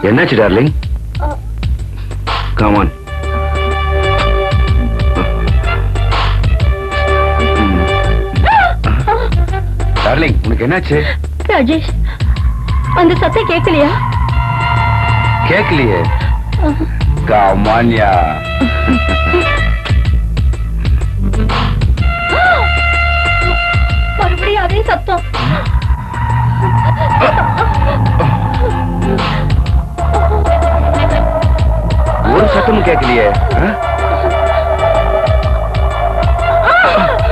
என்னாச்சு darling? Come on. Darling, உனக்கு என்னாச்சு? ராஜேஷ், அந்த சத்தம் கேட்கலையா? கேட்கலையே. காமான்யா. மறுபடியும் அதே சத்தம். ஒரு சத்தமும் கேட்கலையே.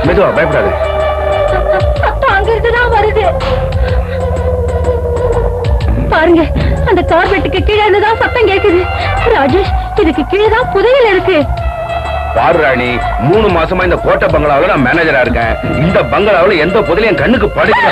மெதுவா, பயப்படாது. சத்தம் அங்க இருந்துதான் வருது. பாருங்க, அந்த கார்பெட்டுக்கு கீழே இருந்துதான் சத்தம் கேட்குது. ராஜேஷ், இதுக்கு கீழேதான் புதையல் இருக்கு. பாரு ராணி, 3 மாசமா இந்த கோட்டை பங்களாவில் நான் மேனேஜரா இருக்கேன். இந்த பங்களாவில் எந்த புதையலும் கண்ணுக்கு படுக்க.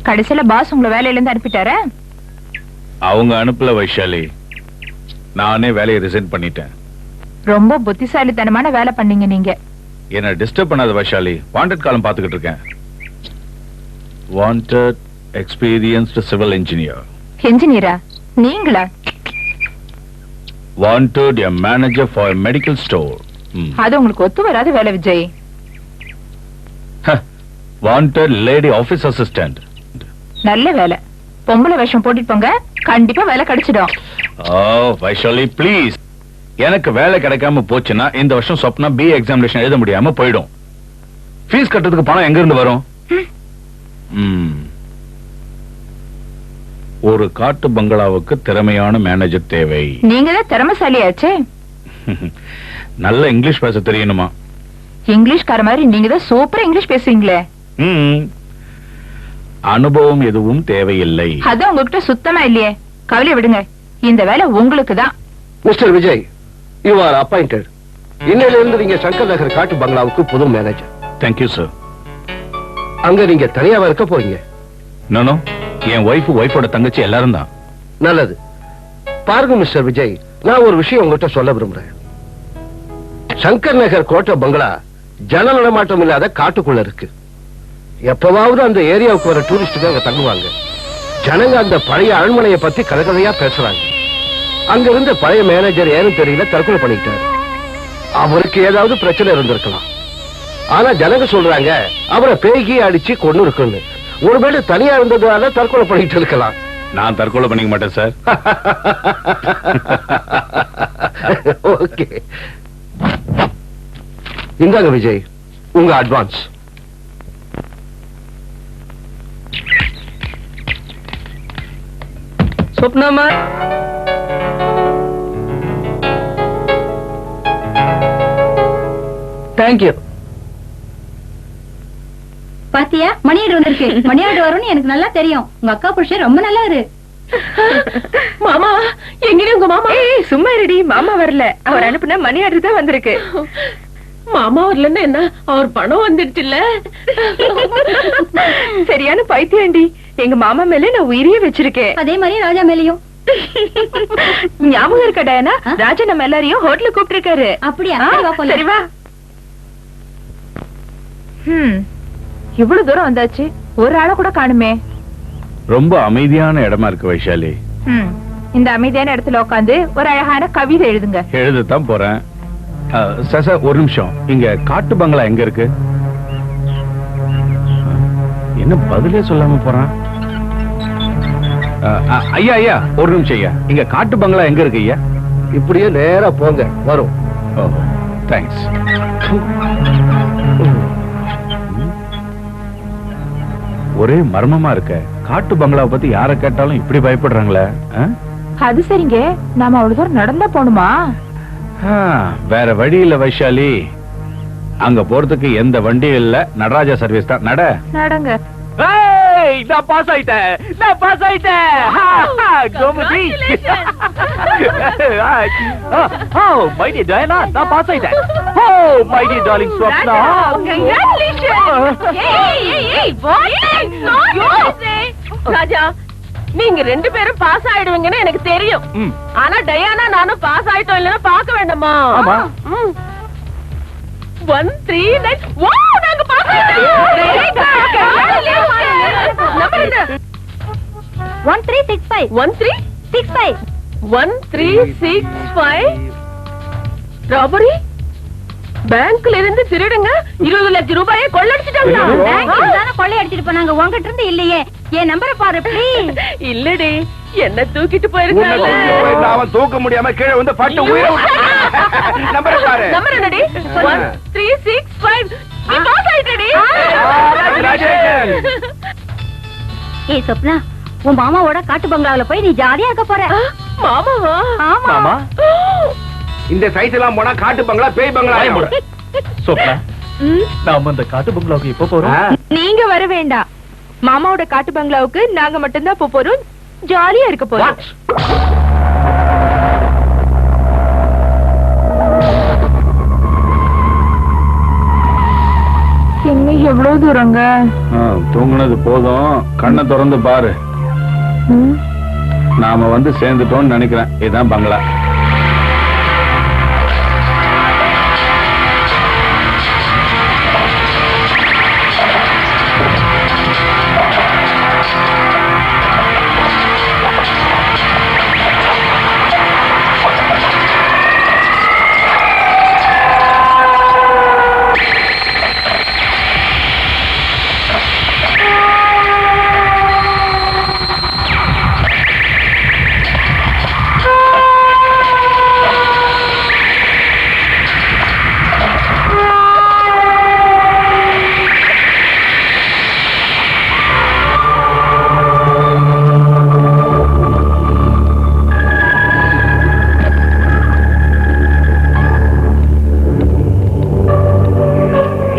கடைசியில பாஸ் உங்களை வேலையில இருந்து அனுப்பிட்டாரா? அவங்க அனுப்பல வைஷாலி, நானே வேலையை ரிசைன் பண்ணிட்டேன். ரொம்ப புத்திசாலித்தனமான வேலை பண்ணீங்க நீங்க. என்ன டிஸ்டர்ப் பண்ணாத வைஷாலி, வாண்டட் காலம் பாத்துக்கிட்டு இருக்கேன். Wanted experienced civil engineer. இன்ஜினியரா நீங்களா? Wanted a manager for medical store. அது உங்களுக்கு ஒத்து வராத வேலை Vijay. Wanted lady office assistant. நல்ல வேலை. பொம்பளை வேஷம் போட்டுட்டு போங்க, கண்டிப்பா வேலை கிடைச்சிடும். ஓ வைஷாலி ப்ளீஸ், எனக்கு வேலை கிடைக்காம போச்சுன்னா இந்த வருஷம் சொப்னா பி எக்ஸாமினேஷன் எழுத முடியாம போயிடும். ஃபீஸ் கட்டுறதுக்கு பணம் எங்க இருந்து வரும்? ஒரு காட்டு பங்களாவுக்கு திறமையான மேனேஜர் தேவை. நீங்க தான் திறமைசாலியாச்சே. நல்ல இங்கிலீஷ் பேச தெரியணுமா? இங்கிலீஷ்கார மாதிரி நீங்க தான் சூப்பரா இங்கிலீஷ் பேசுவீங்களே. அனுபவம் எதுவும் தேவையில்லை. அதான் உங்ககிட்ட சுத்தமா இல்லையே. கவலை விடுங்க, இந்த வேலை உங்களுக்கு தான். Mister Vijay, you are appointed. இன்னையில இருந்து நீங்க சங்கர் நகர் காட்டு பங்களாவுக்கு புது மேனேஜர். Thank you sir. அங்க நீங்க தனியாவா இருக்க போறீங்க? நானோ என் ஒய்ஃபோட தங்கச்சி எல்லாரும் தான். நல்லது. பாருங்க மிஸ்டர் விஜய், நான் ஒரு விஷயம் உங்ககிட்ட சொல்ல விரும்புறேன். சங்கர் நகர் கோட்டை பங்களா ஜன நடமாட்டம் இல்லாத காட்டுக்குள்ள இருக்கு. எப்பவாவது அந்த ஏரியாவுக்கு வர டூரிஸ்டுக்கு அங்க தங்குவாங்க. ஜனங்க அந்த பழைய அரண்மனையை பத்தி கதகதையா பேசுறாங்க. அங்க இருந்த பழைய மேனேஜர் ஏன்னு தெரியல தற்கொலை பண்ணிட்டாரு. அவருக்கு ஏதாவது பிரச்சனை இருந்திருக்கலாம். ஆனா ஜனங்க சொல்றாங்க அவரை பேய்கி அடிச்சு கொண்டு இருக்குன்னு. ஒருவேளை தனியா இருந்ததுனால தற்கொலை பண்ணிட்டு இருக்கலாம். நான் தற்கொலை பண்ணிக்க மாட்டேன் சார். ஓகே, இந்தாங்க விஜய், உங்க அட்வான்ஸ். சொப்னாமா, தேங்க்யூ. பாத்தியா, மணியாடு வந்திருக்கு. மணியாடு வரும்னு எனக்கு நல்லா தெரியும். உங்க அக்கா புருஷன் ரொம்ப நல்லா இரு. மாமா எங்கடி உங்க மாமா? சும்மா இருடி, மாமா வரல. அவர் அனுப்புன மணி ஆர்டர் தான் வந்திருக்கு. மாமா வரலன்னா என்ன, அவர் பணம் வந்துடுச்சுல்ல. சரியான பைத்தியண்டி. எங்க மாமா மேல நான் உயிரியே வச்சிருக்கேன். அதே மாதிரி ராஜா மேலையும். ஞாபகம் இருக்கா டயானா? ராஜா நம்ம எல்லாரையும் ஹோட்டலுக்கு கூப்பிட்டு இருக்காரு. அப்படியா? சரி, வா போலாம். சரி வா. இவ்வளவு தூரம் வந்தாச்சு, ஒரு ஆளை கூட காணுமே. ரொம்ப அமைதியான இடமா இருக்கு வைஷாலி. இந்த அமைதியான இடத்துல உட்காந்து ஒரு அழகான கவிதை எழுதுங்க. எழுதத்தான் போறேன். சச, ஒரு நிமிஷம். இங்க காட்டு பங்களா எங்க இருக்கு? என்ன பதிலே சொல்லாம போறான்? ஐயா ஐயா, ஒரு நிமிஷம் ஐயா. இங்க காட்டு பங்களா எங்க இருக்கு ஐயா? இப்படியே நேரா போங்க, வரும். தேங்க்ஸ். ஒரே மர்மமா இருக்க. காட்டு பங்களாவை பத்தி யார கேட்டாலும் இப்படி பயப்படுறாங்களே. அது சரிங்க, நாம அவ்வளவு தூரம் நடந்தா போணுமா? வேற வழி இல்ல வைஷாலி. அங்க போறதுக்கு எந்த வண்டியும் இல்ல, நடராஜா சர்வீஸ் தான். நடங்க. நான் பாஸ் ஆயிட்டேன், நான் பாஸ் ஆயிட்டேன். கோமதி, மை டியர் டயனா, நான் பாஸ் ஆயிட்டேன். Oh my dear darling Swapna, Raja, நீங்க ரெண்டு பேரும் பாஸ் ஆயிடுவீங்கன்னு எனக்கு தெரியும். ஆனா டயானா நானும் பாஸ் ஆயிட்டோம் இல்லன்னு பார்க்க வேண்டாமா? ஆமா. 1 3 9. வாவ், நாங்க பாஸ் ஆயிட்டோம். 1365 1365 65 1365. ராபரி, பேங்க்ல இருந்து திருடுங்க 20 லட்சம் ரூபாயை கொள்ளடிச்சிட்டாங்க. கொள்ளை அடிச்சிட்டு போனாங்க. உங்ககிட்ட இருந்து இல்லையே. என் நம்பரை பாரு ப்ளீஸ். இல்லடி, என்ன தூக்கிட்டு போயிருக்காங்க. அவன் தூக்க முடியாம கீழே வந்து பட்டு உயிரை நம்பர் பாரு. நம்பர் என்னடி? 1365. நீ பாஸ் ஆயிட்டடி. ஏய் சொப்னா, உன் மாமாவோட காட்டு பங்களாவுல போய் நீ ஜாலியா இருக்க போற. மாமாவா? ஆமா. மாமா, இந்த சைஸ் எல்லாம் போனா காட்டு பங்களா பேய் பங்களா ஆயிடும். சொப்னா, நாம அந்த காட்டு பங்களாவுக்கு எப்ப போறோம்? நீங்க வர வேண்டாம். மாமாவோட காட்டு பங்களாவுக்கு நாங்க மட்டும்தான் போறோம். ஜாலியா இருக்க போறோம். எங்க எவ்வளவு தூரங்க? தூங்குனது போதும், கண்ணை திறந்து பாரு. நாம வந்து சேர்ந்துட்டோம்னு நினைக்கிறேன். இதுதான் பங்களா.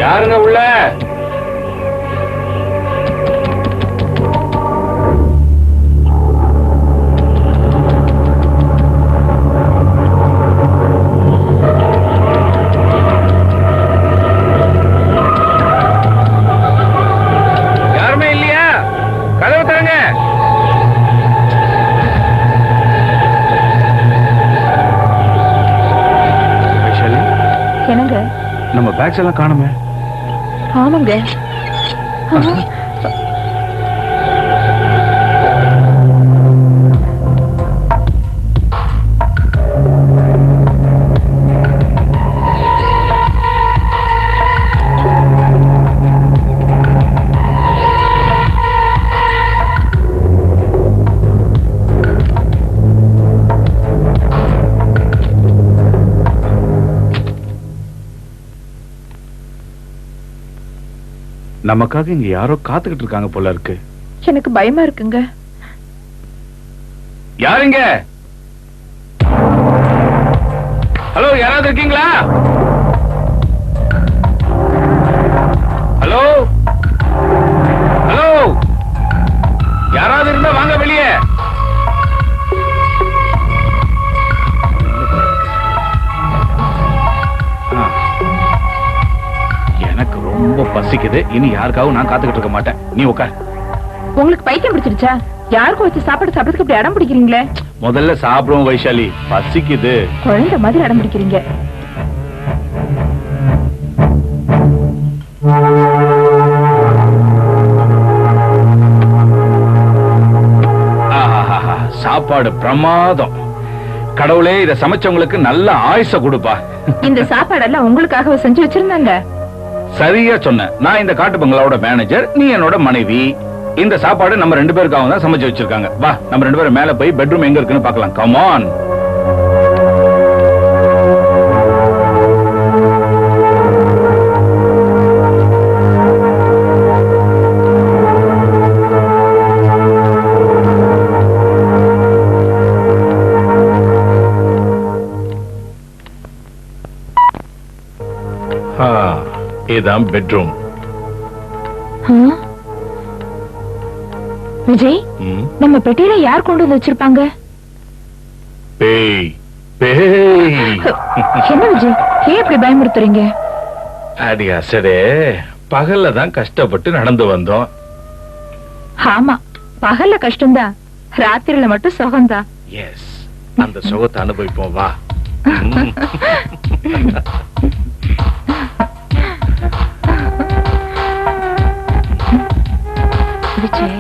யாருங்க உள்ள? யாருமே இல்லையா? கதவு தரங்க. என்னங்க? நம்ம பேக்ஸ் எல்லாம் காணுமே. ஆமாங்க. நமக்காக இங்க யாரோ காத்துக்கிட்டு இருக்காங்க போல இருக்கு. எனக்கு பயமா இருக்குங்க. யாருங்க? ஹலோ, யாராவது இருக்கீங்களா? ஹலோ ஹலோ, யாராவது இருந்தா வாங்க வெளியே. எனக்கு ரொம்ப பசிக்குது. இனி யாருக்காகவும் நான் காத்துக்கிட்டு இருக்க மாட்டேன். நீ உட்கார். உங்களுக்கு பைத்தியம் பிடிச்சிருச்சா? யாருக்கும் வச்சு சாப்பாடு சாப்பிடறதுக்கு இப்படி அடம் பிடிக்கிறீங்களே? முதல்ல சாப்பிடுவோம் வைஷாலி, பசிக்குது. குழந்தை மாதிரி அடம் பிடிக்கிறீங்க. ஆஹாஹாஹா, சாப்பாடு பிரமாதம். கடவுளே, இத சமைச்சவங்களுக்கு நல்ல ஆயுச கொடுப்பா. இந்த சாப்பாடெல்லாம் உங்களுக்காக செஞ்சு வச்சிருந்தாங்க. சரியா சொன்ன. நான் இந்த காட்டு பங்களாவோட மேனேஜர், நீ என்னோட மனைவி. இந்த சாப்பாடு நம்ம 2 பேருக்காக தான் சமைச்சு வச்சிருக்காங்க. வா, நம்ம 2 பேரும் மேல போய் பெட்ரூம் எங்க இருக்குன்னு பார்க்கலாம். Come on. இதான் பெட்ரூம். விஜய், நம்ம பெட்டியில யார் கொண்டு வந்து வச்சிருப்பாங்க? பேய். பேய். என்ன விஜய், ஏன் இப்படி பயமுறுத்துறீங்க? அடி அசடே, பகல்ல தான் கஷ்டப்பட்டு நடந்து வந்தோம். ஆமா, பகல்ல கஷ்டம்தான், ராத்திரில மட்டும் சுகம்தான். எஸ், அந்த சுகத்தை அனுபவிப்போம். வா. விஜய்,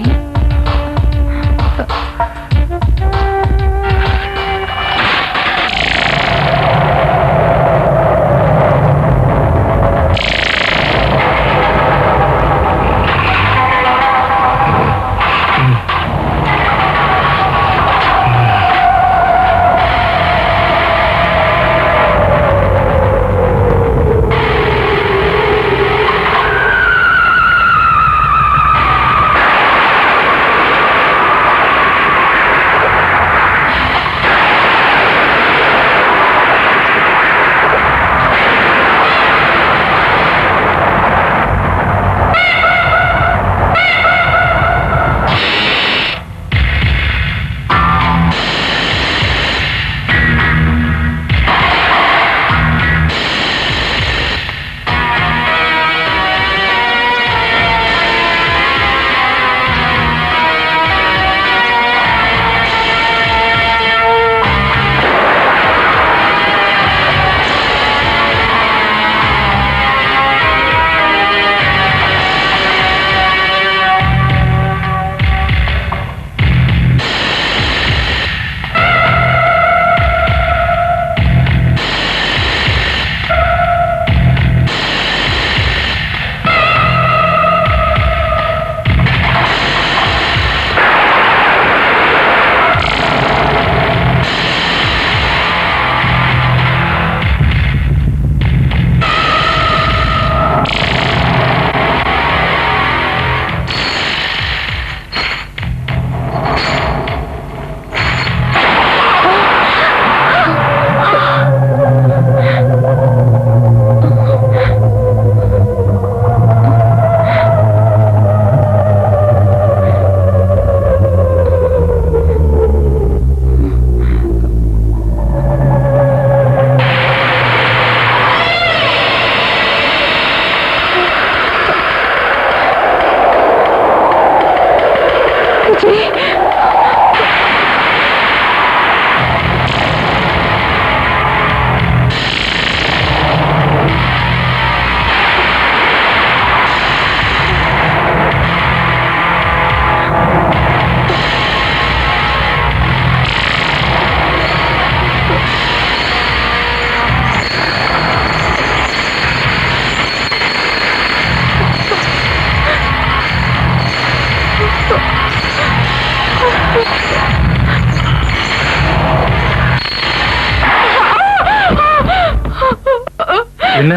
என்ன?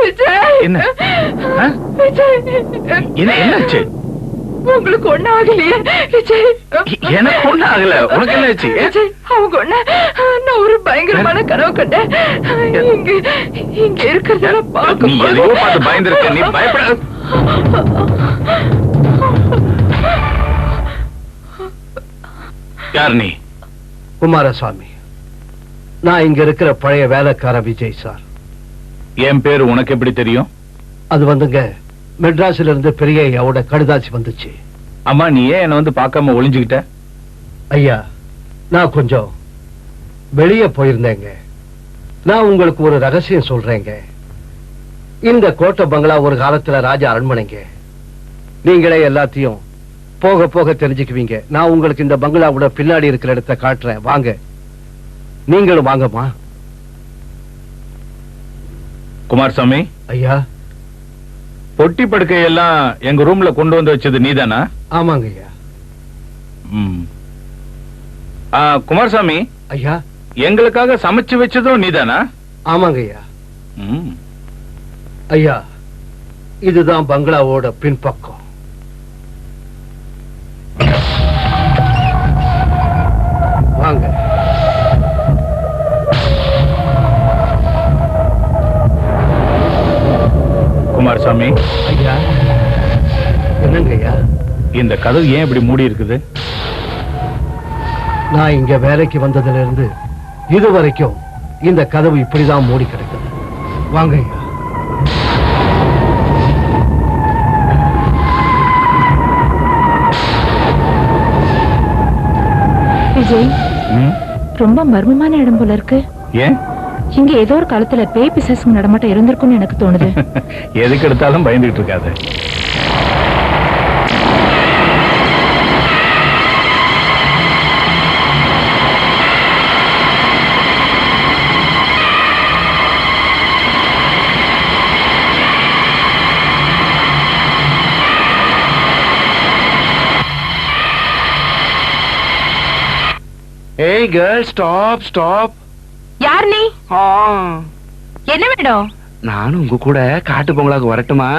விஜய், என்ன? ஆ? விஜய், என்னாச்சு? உங்களுக்கு ஒண்ணும் ஆகலையே விஜய்? எனக்கு ஒண்ணு ஆகல. உனக்கு என்னாச்சு? விஜய், அவங்க ஒண்ணு நான் ஒரு பயங்கரமான கனவு கண்டேன். இங்க இருக்கிறதெல்லாம் நீ பார்க்கும் எதையோ பார்த்து பயந்துருக்க. நீ பயப்பட. யார் நீ? குமாரசாமி, நான் இங்க இருக்கிற பழைய வேலைக்கார விஜய் சார். என் பேரு உனக்கு எப்படி தெரியும்? அது வந்துங்க, மெட்ராஸ்ல இருந்து பெரிய ஐயாவோட கடுதாசி வந்துச்சு. அம்மா, நீ ஏன் என்ன வந்து பார்க்காம ஒளிஞ்சுக்கிட்ட? ஐயா, நான் கொஞ்சம் வெளியே போயிருந்தேங்க. நான் உங்களுக்கு ஒரு ரகசியம் சொல்றேங்க. இந்த கோட்டை பங்களா ஒரு காலத்துல ராஜா அரண்மனைங்க. நீங்களே எல்லாத்தையும் போக போக தெரிஞ்சுக்குவீங்க. நான் உங்களுக்கு இந்த பங்களாவோட பின்னாடி இருக்கிற இடத்தை காட்டுறேன். வாங்க, நீங்களும் வாங்கம்மா. குமாரசாமி ஐயா. பொட்டி படுக்கை எல்லாம் எங்க ரூம்ல கொண்டு வந்து வச்சது நீதானா? ஆமாங்க ஐயா. குமாரசாமி ஐயா. எங்களுக்காக சமைச்சு வச்சதும் நீதானா? ஆமாங்க ஐயா. ஐயா, இதுதான் பங்களாவோட பின்பக்கம். வாங்க. குமாரசாமி. ஐயா. என்னங்க ஐயா? இந்த கதவு ஏன் இப்படி மூடி இருக்குது? நான் இங்க வேலைக்கு வந்ததுல இருந்து இதுவரைக்கும் இந்த கதவு இப்படிதான் மூடி கிடக்குது. வாங்க ஐயா. விஜய், ரொம்ப மர்மமான இடம் போல இருக்கு. ஏன்? இங்க ஏதோ ஒரு காலத்துல பேய் பிசாசுங்க நடமாட்டம் இருந்திருக்கும்னு எனக்கு தோணுது. எதுக்கு எடுத்தாலும் பயந்துகிட்டு இருக்காது. Hey girl, stop, stop. யார் நீ? என்ன வேணும்? நானும் உங்க கூட காட்டு பொங்கலாக்கு வரட்டுமா?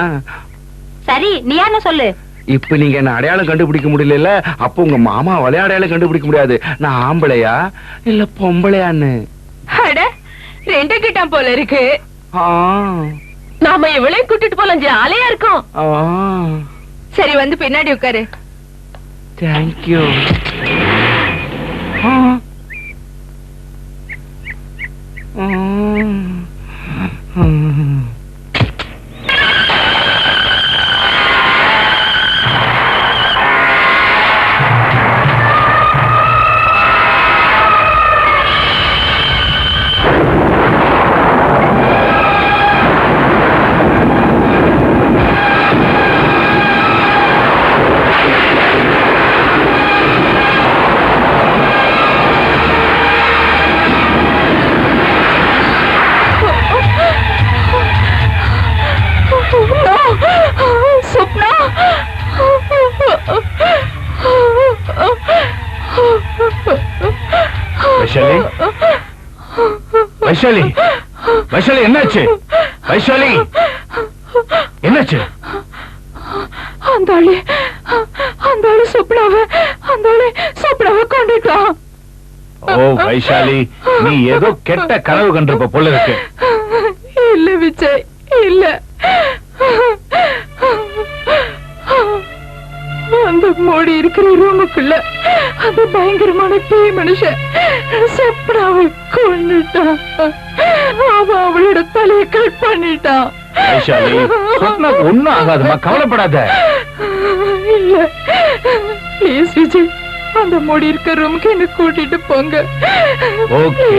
சரி, நீ யாருன்னு சொல்லு. இப்ப நீங்க என்ன அடையாளம் கண்டுபிடிக்க முடியல. அப்ப உங்க மாமா அடையாளம் கண்டுபிடிக்க முடியாது. நான் ஆம்பளையா இல்ல பொம்பளையான்னு. அட, ரெண்டு கிட்டாம் போல இருக்கு. ஆ. நாம இவளையும் கூட்டிட்டு போலாம், ஜாலியா இருக்கும். ஆ. சரி, வந்து பின்னாடி உட்காரு. தேங்க்யூ. ஆ. சுப்னா. வைஷாலி, வைஷாலி, வைஷாலி, என்னாச்சு? வைஷாலி, என்னாச்சு? அந்த ஆளு சுப்னாவை கொண்டுட்டான். ஓ வைஷாலி, நீ ஏதோ கெட்ட கனவு கண்டிருப்ப போல இருக்கு. இல்ல விஜய், இல்ல. அந்த மூடி இருக்கிற ரூமுக்குள்ள அந்த பயங்கரமான பேய் மனுஷன் சுப்னாவை கொன்னுட்டான். அவன் அவளோட தலையை கட் பண்ணிட்டான். வைஷாலி, சொப்னாக்கு ஒண்ணும் ஆகாதுமா, கவலைப்படாத. இல்ல, ப்ளீஸ் விஜய், அந்த மூடி இருக்க ரூமுக்கு என்ன கூட்டிட்டு போங்க. ஓகே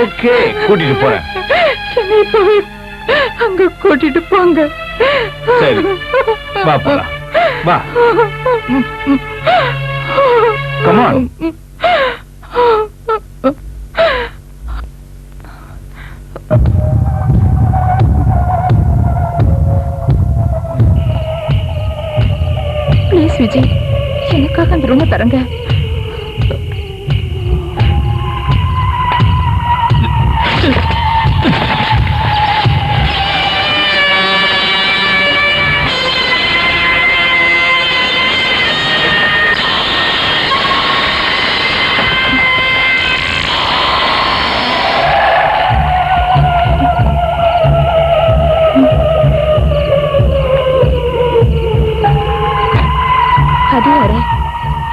ஓகே, கூட்டிட்டு போறேன். என்னை இப்பவே அங்க கூட்டிட்டு போங்க. சரி, வா போலாம். வா. Come on. ப்ளீஸ் விஜய், எனக்காக அந்த ரூமை தரங்க.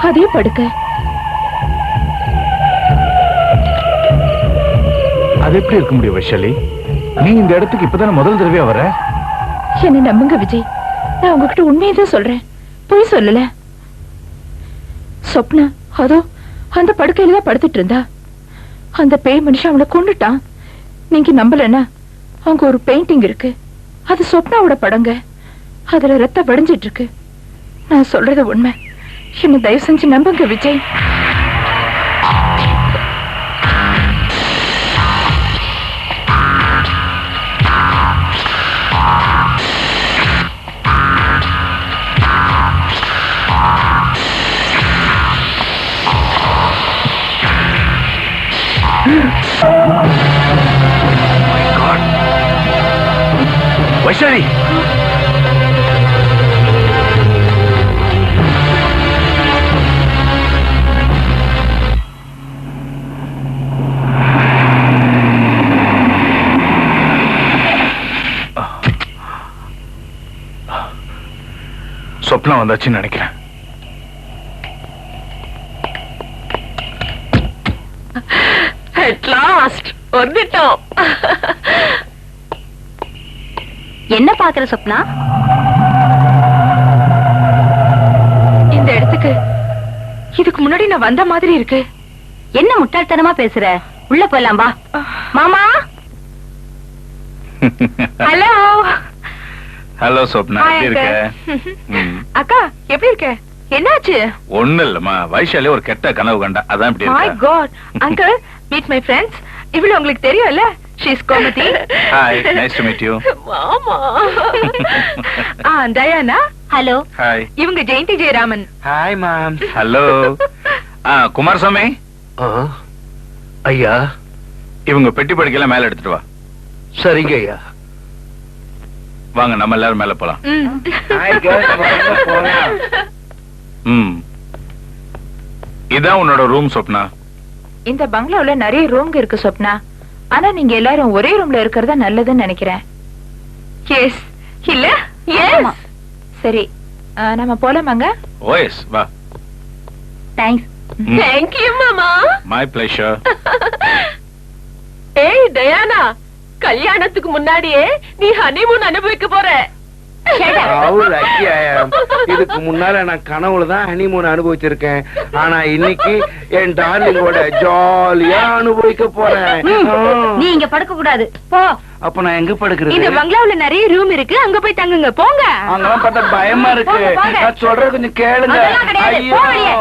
அதே படுக்க. அது எப்படி இருக்க முடியும் வைஷாலி? நீ இந்த இடத்துக்கு இப்பதானே முதல் தடவையா வர. என்ன நம்புங்க விஜய், நான் உங்ககிட்ட உண்மையை தான் சொல்றேன், பொய் சொல்லல. சொப்னா அதோ அந்த படுக்கையில தான் படுத்துட்டு இருந்தா. அந்த பேய் மனுஷன் அவளை கொண்டுட்டான். நீங்க நம்பலன்னா அங்க ஒரு பெயிண்டிங் இருக்கு, அது சொப்னாவோட படங்க. அதுல ரத்தம் வடிஞ்சிட்டு இருக்கு. நான் சொல்றது உண்மை, என்ன தயவு செஞ்சு நம்புங்க விஜய். வைஷாலி, சொப்னா வந்தாச்சுன்னு நினைக்கிறேன். At last வந்துட்டோம். என்ன பாக்குற சொப்னா? இந்த இடத்துக்கு இதுக்கு முன்னாடி நான் வந்த மாதிரி இருக்கு. என்ன முட்டாள்தனமா பேசுற? உள்ள போலாம் வா. மாமா. ஹலோ. ஹலோ சொப்னா, எப்படி இருக்க? அக்கா எப்படி இருக்க? என்னாச்சு? ஒண்ணு இல்லம்மா, வைஷாலி ஒரு கெட்ட கனவு கண்டா, அதான் இப்படி My இருக்கா. God, uncle, meet my friends. இவள உங்களுக்கு தெரியும்ல? She is Komati. Hi, nice to meet you. மாமா. டயானா. ஹலோ. Hi. இவங்க Jayanthi Jayaraman. Hi ma'am. Hello. Kumaraswamy, ஐயா. இவங்க பெட்டி படுக்கையெல்லாம் மேல எடுத்துட்டு வா. சரிங்க ஐயா. வாங்க, நம்ம எல்லாரும் மேல போலாம். ஹாய் கேர்ள்ஸ், வாங்க போலாம். இதான் உன்னோட ரூம் சொப்னா. இந்த பங்களாவுல நிறைய ரூம் இருக்கு சொப்னா. ஆனா நீங்க எல்லாரும் ஒரே ரூம்ல இருக்கிறதா நல்லதுன்னு நினைக்கிறேன். எஸ் இல்ல? எஸ். சரி, நம்ம போலாமாங்க? ஓஎஸ், வா. தேங்க்ஸ். Thank you மாமா. My pleasure. ஏய் டயானா, கல்யாணத்துக்கு முன்னாடியே நீ ஹனிமூன் அனுபவிக்க போற. How lucky I am. இதுக்கு முன்னால நான் கனவுல தான் ஹனிமூன் அனுபவிச்சிருக்கேன். ஆனா இன்னைக்கு என் டார்லிங்கோட ஜாலியா அனுபவிக்க போறேன். நீ இங்க படுக்க கூடாது, போ. அப்ப நான் எங்க படுக்கிறது? இந்த பங்களாவுல நிறைய ரூம் இருக்கு, அங்க போய் தங்குங்க. போங்க. அங்கெல்லாம் பார்த்தா பயமா இருக்கு. போங்க, போங்க. நான் சொல்றது கொஞ்சம் கேளுங்க. அதெல்லாம் கிடையாது, ஐயோ. போ வெளியே.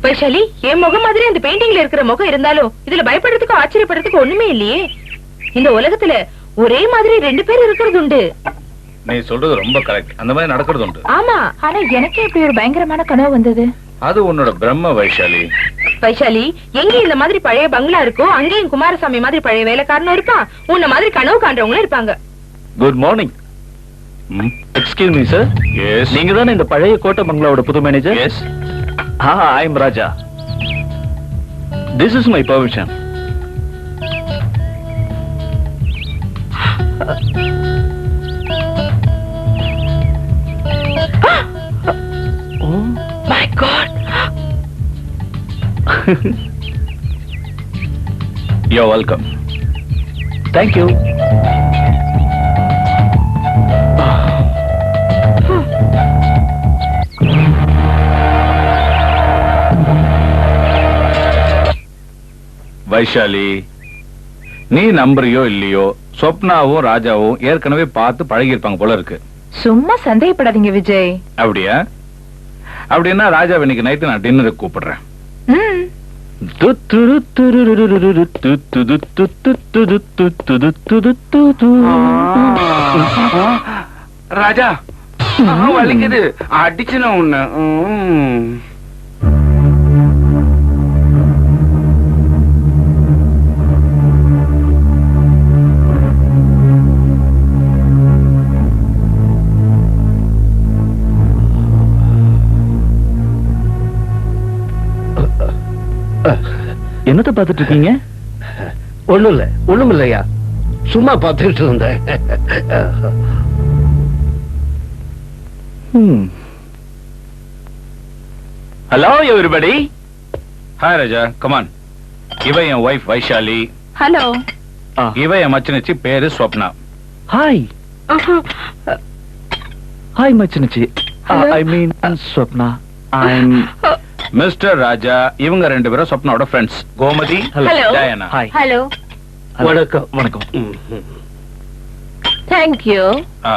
வைஷாலி, என் முகம் மாதிரி அந்த பெயிண்டிங்ல இருக்கிற முகம் இருந்தாலும் இதுல பயப்படுறதுக்கு ஆச்சரியப்படுறதுக்கு ஒண்ணுமே இல்லையே. இந்த உலகத்துல ஒரே மாதிரி ரெண்டு பேர் இருக்கிறது உண்டு. நீ சொல்றது ரொம்ப கரெக்ட். அந்த மாதிரி நடக்கிறது உண்டு. ஆமா, ஆனா எனக்கே இப்படி ஒரு பயங்கரமான கனவு வந்தது. அது உன்னோட பிரம்ம வைஷாலி. வைஷாலி, எங்க இந்த மாதிரி பழைய பங்களா இருக்கோ அங்கேயும் குமாரசாமி மாதிரி பழைய வேலைக்காரனும் இருப்பான், உன்ன மாதிரி கனவு காண்றவங்களும் இருப்பாங்க. Good morning. Excuse me sir. Yes. நீங்க தானே இந்த பழைய கோட்டை பங்களாவோட புது manager? Yes. I am Raja. This is my permission. My God. You're welcome. Thank you. Vaishali, நீ நம்புறியோ இல்லையோ, சொப்னாவும் ராஜாவும் ஏற்கனவே பார்த்து பழகி இருப்பாங்க போல இருக்கு. சும்மா சந்தேகப்படாதீங்க விஜய். அப்படியா? அப்படின்னா ராஜா இன்னைக்கு நைட்டு நான் டின்னருக்கு கூப்பிடுறேன். ராஜா, வலிக்குது, அடிச்சுன உன்ன. என்ன என்னத்த பாத்துட்டு இருக்கீங்க? ஒண்ணும் இல்லையா, சும்மா பார்த்துக்கிட்டு இருந்தேன். Hello everybody. Hi Raja, come on. இவ என் வைஃப் வைஷாலி. ஹலோ. இவ என் மச்சனச்சி, பேரு ஸ்வப்னா. ஹாய். ஹாய் மச்சனச்சி. I mean Swapna. I'm mister Raja. இவங்க 2 பேரும் ஸ்வப்னாவோட friends. Gomathi, Diana. Hi. Hello. வணக்கம். வணக்கம். தேங்க்யூ. ஆ.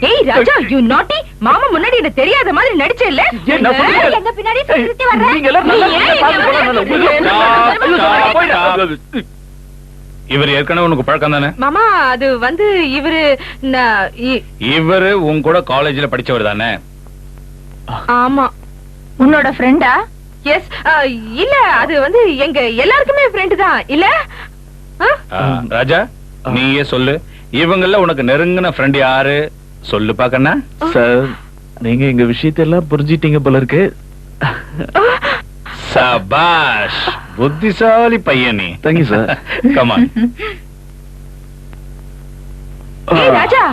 ஏய் ராஜா, யூ நாட்டி. மாமா முன்னாடி எனக்கு தெரியாத மாதிரி நடிச்சே இல்ல? என்ன பண்றீங்க? எங்க பின்னாடி சுத்தி வர்ற? நீங்க எல்லாம் நல்லா இவர் ஏற்கனவே உனக்கு பழக்கம் தானே? மாமா அது வந்து இவரு இவரு உன் கூட காலேஜ்ல படிச்சவர் தானே? ஆமா. உன்னோட ஃப்ரெண்டா? எஸ். இல்ல, அது வந்து எங்க எல்லாருக்குமே ஃப்ரெண்ட் தான் இல்ல? ராஜா, நீயே சொல்லு, இவங்கள உனக்கு நெருங்கின ஃப்ரெண்ட் யாரு? சொல்லு பாக்கண்ணா. சார், நீங்க எங்க விஷயத்தை எல்லாம் புரிஞ்சிட்டீங்க போல இருக்கு. சபாஷ், புத்திசாலி பையன் நீ. Thank you sir. கமான். ஏய் ராஜா.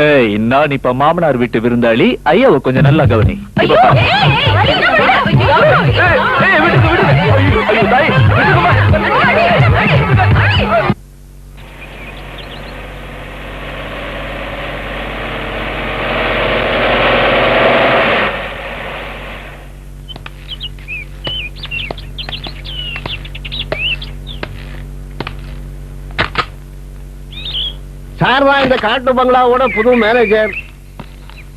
ஏய், நான் இப்ப மாமனார் வீட்டு விருந்தாளி. ஐயாவை கொஞ்சம் நல்லா கவனி. ஐயோ, சார் தான் இந்த காட்டு பங்களாவோட புது மேனேஜர்.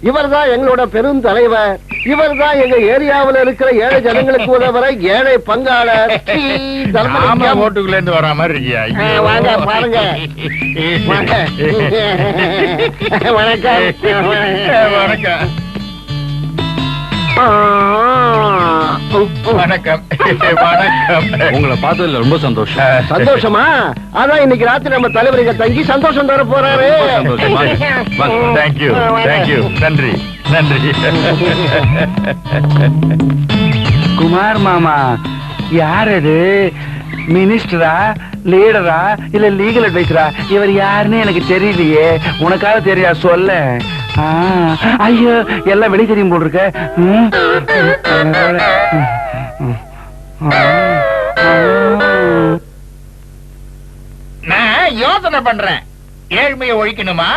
இவர் தான் எங்களோட பெரும் தலைவர். இவர் தான் எங்க ஏரியாவில் இருக்கிற ஏழை ஜனங்களுக்கு உதவுற ஏழை பங்காளர். ஓட்டுக்குள்ள இருந்து வர மாதிரி இருக்கியா? வாங்க பாருங்க. வணக்கம். வணக்கம். வணக்கம். வணக்கம். உங்களை பார்த்ததுல ரொம்ப சந்தோஷம். சந்தோஷமா? அதான் இன்னைக்கு ராத்திரி நம்ம தலைவர் இங்க தங்கி சந்தோஷம் தர போறாரு. சந்தோஷம். வாங்க. தேங்க்யூ. தேங்க்யூ. நன்றி. நன்றி. குமார் மாமா, யார் அது? மினிஸ்டரா, லீடரா, இல்ல லீகல் அட்வைசரா? இவர் யாருன்னு எனக்கு தெரியலையே. உனக்காக தெரியா? சொல்ல. ஐயோ, எல்லாம் வெளி தெரியும் போல் இருக்க. நான் யோசனை பண்றேன், ஏழ்மையை ஒழிக்கணுமா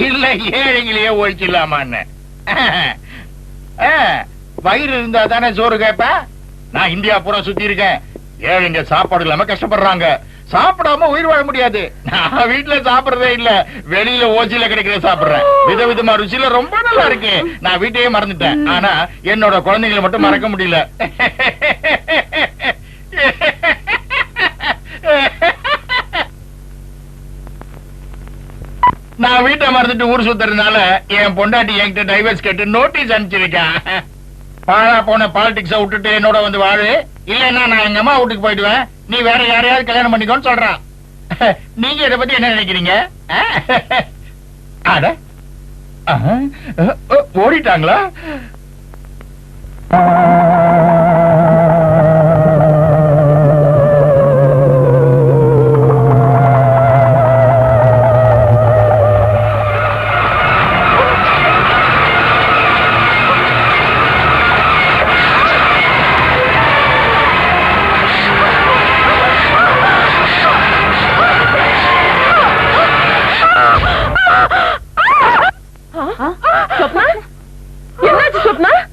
இல்ல ஏழைகளையே ஒழிக்கலாமான்னு. வயிறு இருந்தா தானே சோறு கேப்ப. நான் இந்தியா பூரா சுத்தி இருக்கேன். ஏழைங்க சாப்பாடு இல்லாம கஷ்டப்படுறாங்க. சாப்பிடாம உயிர் வாழ முடியாது. நான் வீட்டுல சாப்பிடுறதே இல்ல, வெளியில ஓசியில கிடைக்கிற சாப்பிடுறேன். விதவிதமா ருசியில ரொம்ப நல்லா இருக்கு. நான் வீட்டையே மறந்துட்டேன். ஆனா என்னோட குழந்தைங்களை மட்டும் மறக்க முடியல. நான் வீட்டை மறந்துட்டு ஊர் சுத்துறதுனால என் பொண்டாட்டி என்கிட்ட டைவர்ஸ் கேட்டு நோட்டீஸ் அனுப்பிச்சிருக்கேன். பாழா போன பாலிடிக்ஸ விட்டுட்டு என்னோட வந்து வாழு, இல்லன்னா நான் எங்க அம்மா வீட்டுக்கு போயிடுவேன். நீ வேற யாரையாவது கல்யாணம் பண்ணிக்கோன்னு சொல்றான். நீங்க இத பத்தி என்ன நினைக்கிறீங்க? அட, ஓடிட்டாங்களா?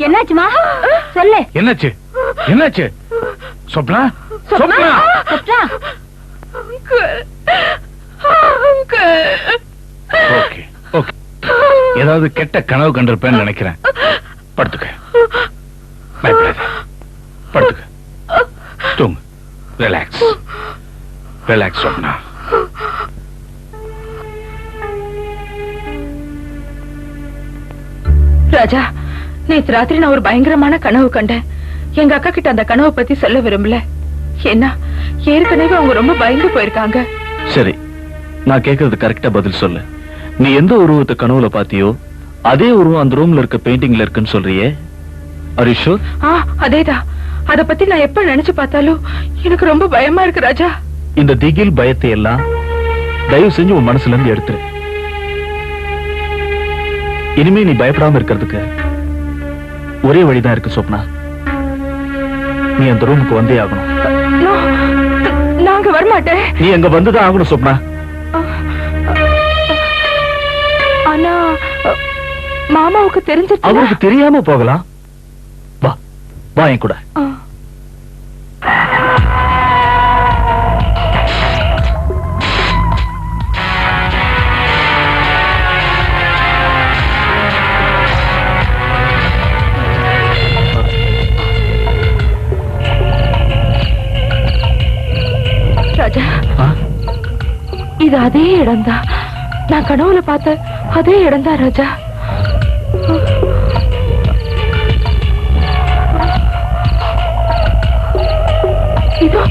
என்னாச்சுமா? சொல்லு. என்னாச்சு? என்னாச்சு? சொப்னா, சொப்னா, சொப்னா. Okay okay. ஏதாவது கெட்ட கனவு கண்டிருப்பேன்னு நினைக்கிறேன். படுத்துக்க பயப்படாத படுத்துக்க தூங்கு ரிலாக்ஸ் ரிலாக்ஸ் சொன்னா ராஜா, நேத்து ராத்திரி நான் ஒரு பயங்கரமான கனவு கண்டேன். எங்க அக்கா கிட்ட அந்த கனவை பத்தி சொல்ல விரும்பல. என்ன, ஏற்கனவே அவங்க ரொம்ப பயந்து போயிருக்காங்க. சரி, நான் கேக்குறது கரெக்டா பதில் சொல்லு. நீ எந்த உருவத்தை கனவுல பாத்தியோ அதே உருவம் அந்த ரூம்ல இருக்க பெயிண்டிங்ல இருக்குன்னு சொல்றியே, ஆர் யூ ஷூர்? அதேதான். அத பத்தி நான் எப்ப நினைச்சு பார்த்தாலும் எனக்கு ரொம்ப பயமா இருக்கு ராஜா. இந்த திகில் பயத்தை எல்லாம் தயவு செஞ்சு உன் மனசுல இருந்து எடுத்துரு. இனிமே நீ பயப்படாம இருக்கிறதுக்கு ஒரே வழிதான் இருக்கு சொப்னா. நீ அந்த ரூமுக்கு வந்தே ஆகணும். நாங்க வரமாட்டேன். நீ அங்க வந்துதான் ஆகணும் சொப்னா. ஆனா மாமாவுக்கு தெரிஞ்சு அவருக்கு தெரியாம போகலாம். வா வா என் கூட. ராஜா, இது அதே இடம்தான். நான் கனவுல பார்த்த அதே இடம்தான் ராஜா. இதோ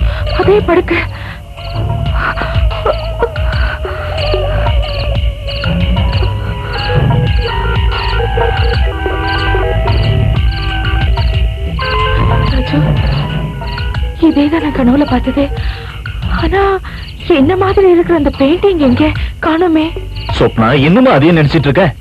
அதே படுக்கை. ராஜு, இதேதான் நான் கனவுல பார்த்ததே. ஆனா என்ன மாதிரி இருக்கிற அந்த பெயிண்டிங் எங்க காணுமே? சொப்னா, இன்னுமா அதையே நினைச்சிட்டு இருக்க?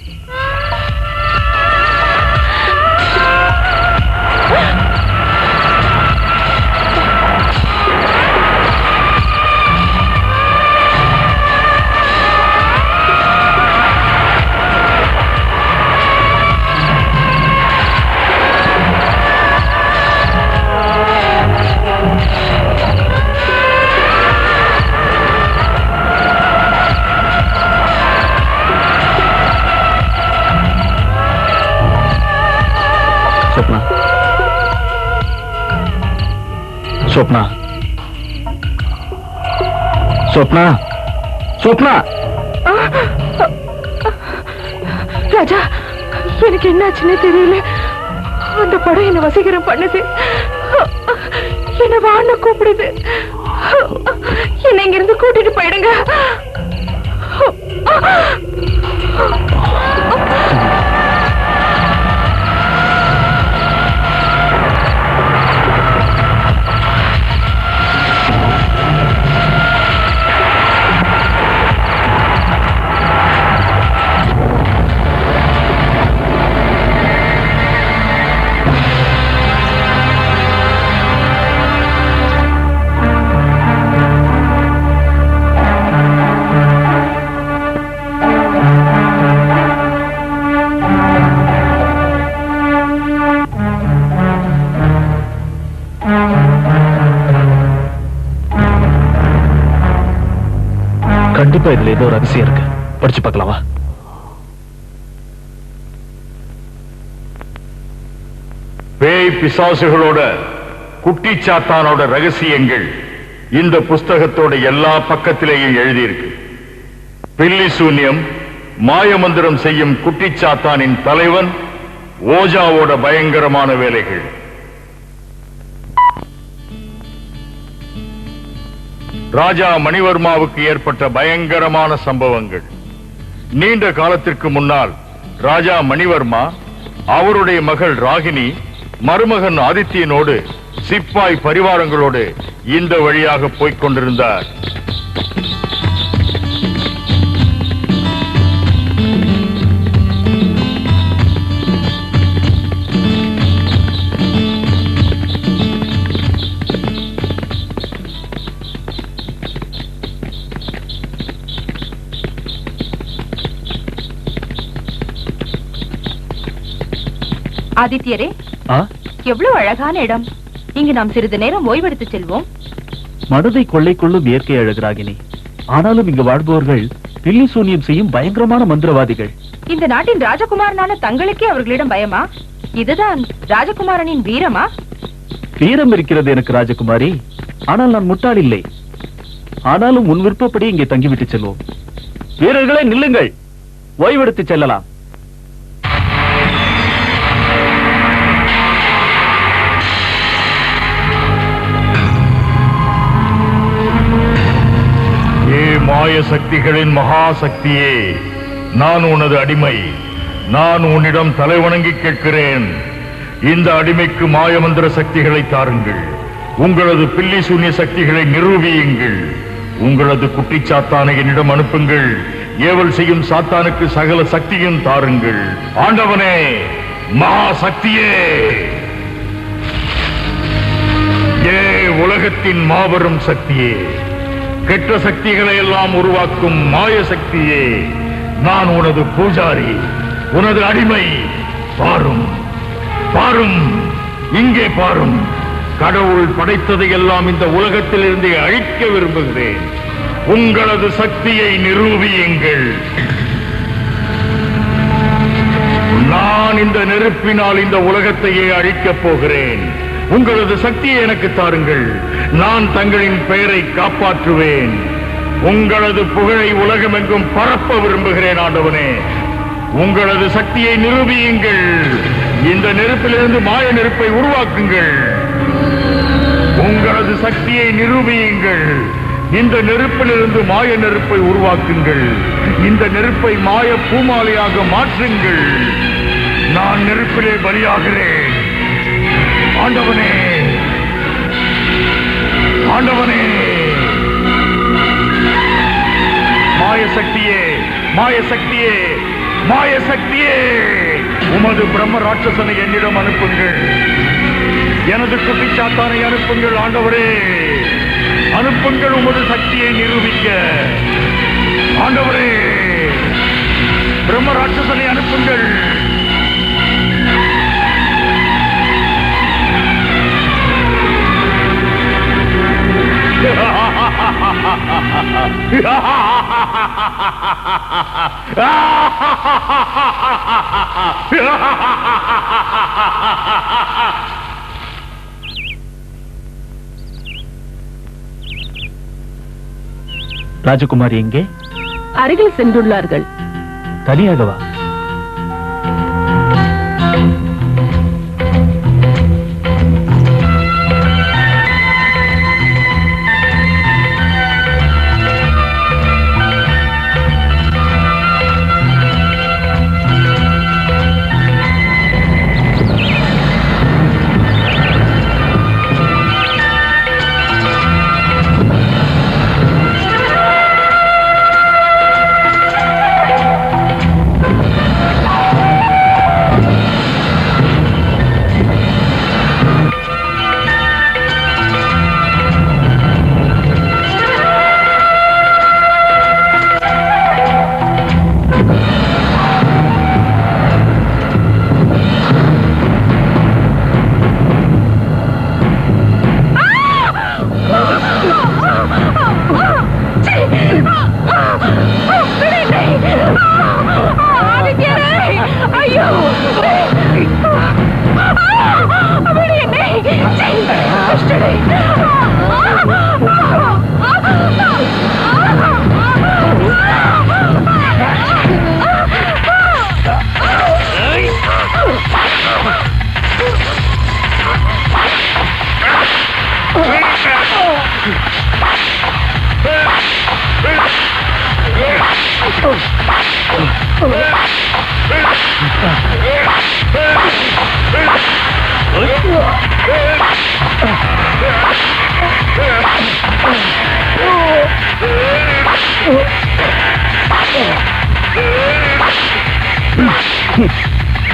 சொப்னா, சொப்னா, சொப்னா, சொப்னா. ராஜா, எனக்கு என்னாச்சுன்னு தெரியல. அந்த படம் என்ன வசீகரம் பண்ணுது. என்ன வான்னு கூப்பிடுது. என்ன இங்க இருந்து கூட்டிட்டு போயிடுங்க. கண்டிப்பா இதுல ஏதோ ரகசியம் இருக்கு. படிச்சு பார்க்கலாமா? பேய் பிசாசுகளோட குட்டிச்சாத்தானோட ரகசியங்கள் இந்த புஸ்தகத்தோட எல்லா பக்கத்திலேயும் எழுதியிருக்கு. பில்லி சூன்யம், மாயமந்திரம் செய்யும் குட்டிச்சாத்தானின் தலைவன் ஓஜாவோட பயங்கரமான வேலைகள். ராஜா மணிவர்மாவுக்கு ஏற்பட்ட பயங்கரமான சம்பவங்கள். நீண்ட காலத்திற்கு முன்னால் ராஜா மணிவர்மா அவருடைய மகள் ராகினி மருமகன் ஆதித்யனோடு சிப்பாய் பரிவாரங்களோடு இந்த வழியாக போய்க் கொண்டிருந்தார். ஆதித்யரே, எவ்வளவு அழகான இடம். இங்கு நாம் சிறிது நேரம் ஓய்வெடுத்து செல்வோம். மனதை கொள்ளை கொள்ளும் இயற்கை அழகுராகினி. ஆனாலும் இங்கு வாழ்பவர்கள் பில்லி சூன்யம் செய்யும் பயங்கரமான மந்திரவாதிகள். இந்த நாட்டின் ராஜகுமாரனான தங்களுக்கே அவர்களிடம் பயமா? இதுதான் ராஜகுமாரனின் வீரமா? வீரம் இருக்கிறது எனக்கு ராஜகுமாரி, ஆனால் நான் முட்டாள் இல்லை. ஆனாலும் உன் விருப்பப்படி இங்கே தங்கிவிட்டு செல்வோம். வீரர்களே நில்லுங்கள், ஓய்வெடுத்து செல்லலாம். மாய சக்திகளின் மகா சக்தியே, நான் உனது அடிமை. நான் உன்னிடம் தலைவணங்கி கேட்கிறேன். இந்த அடிமைக்கு மாயமந்திர சக்திகளை தாருங்கள். உங்களது பில்லி சூன்ய சக்திகளை நிரூபியுங்கள். உங்களது குட்டிச்சாத்தானை என்னிடம் அனுப்புங்கள். ஏவல் செய்யும் சாத்தானுக்கு சகல சக்தியும் தாருங்கள். ஆண்டவனே, மகா சக்தியே, ஏ உலகத்தின் மாபெரும் சக்தியே, கெட்ட சக்திகளை எல்லாம் உருவாக்கும் மாய சக்தியே, நான் உனது பூஜாரி, உனது அடிமை. பாரும் பாரும், இங்கே பாரும். கடவுள் படைத்ததை எல்லாம் இந்த உலகத்தில் இருந்து அழிக்க விரும்புகிறேன். உங்களது சக்தியை நிரூபியுங்கள். நான் இந்த நெருப்பினால் இந்த உலகத்தையே அழிக்கப் போகிறேன். உங்களது சக்தியை எனக்கு தாருங்கள். நான் தங்களின் பெயரை காப்பாற்றுவேன். உங்களது புகழை உலகமெங்கும் பரப்ப விரும்புகிறேன். ஆண்டவனே, உங்களது சக்தியை நிரூபியுங்கள். இந்த நெருப்பிலிருந்து மாய நெருப்பை உருவாக்குங்கள். உங்களது சக்தியை நிரூபியுங்கள். இந்த நெருப்பிலிருந்து மாய நெருப்பை உருவாக்குங்கள். இந்த நெருப்பை மாய பூமாலையாக மாற்றுங்கள். நான் நெருப்பிலே பலியாகிறேன். ஆண்டவனே, ஆண்டவனே, மாய சக்தியே, மாய சக்தியே, மாய சக்தியே, உமது பிரம்ம ராட்சசனை என்னிடம் அனுப்புங்கள். எனது குட்டிச்சாத்தானை அனுப்புங்கள். ஆண்டவரே, அனுப்புங்கள் உமது சக்தியை நிரூபிக்க. ஆண்டவரே, பிரம்ம ராட்சசனை அனுப்புங்கள். ராஜகுமாரி எங்கே? அருகில் சென்றுள்ளார்கள். தனியாகவா?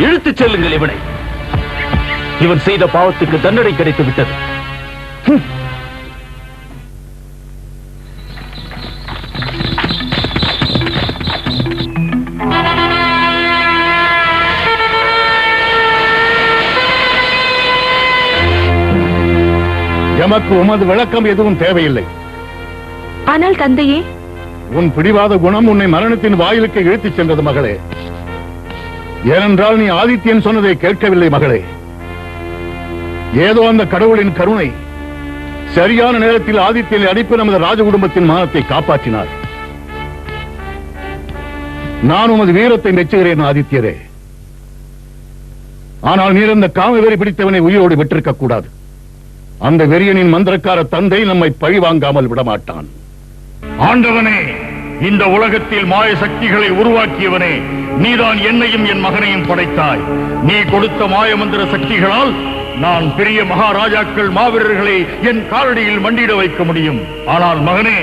இழுத்துச் செல்லுங்கள் இவனை. இவன் செய்த பாவத்துக்கு தண்டனை கிடைத்து விட்டது. எமக்கு உமது விளக்கம் எதுவும் தேவையில்லை. ஆனால் தந்தையே, உன் பிடிவாத குணம் உன்னை மரணத்தின் வாயிலுக்கு இழுத்துச் சென்றது மகளே. ஏனென்றால் நீ ஆதித்யன் சொன்னதை கேட்கவில்லை மகளே. ஏதோ அந்த கடவுளின் கருணை சரியான நேரத்தில் ஆதித்யனை அனுப்பி நமது ராஜ குடும்பத்தின் மானத்தை காப்பாற்றினார். நான் உமது வீரத்தை மெச்சுகிறேன் ஆதித்யரே. ஆனால் நீர் அந்த காம வெறி பிடித்தவனை உயிரோடு விட்டிருக்க கூடாது. அந்த வெறியனின் மந்திரக்கார தந்தை நம்மை பழி வாங்காமல் விடமாட்டான். ஆண்டவனே, இந்த உலகத்தில் மாய சக்திகளை உருவாக்கியவனே, நீதான் என்னையும் என் மகனையும் படைத்தாய். நீ கொடுத்த மாய மந்திர சக்திகளால் நான் பெரிய மகாராஜாக்கள் மாவீரர்களை என் காலடியில் மண்டியிட வைக்க முடியும். ஆனால் மகனே,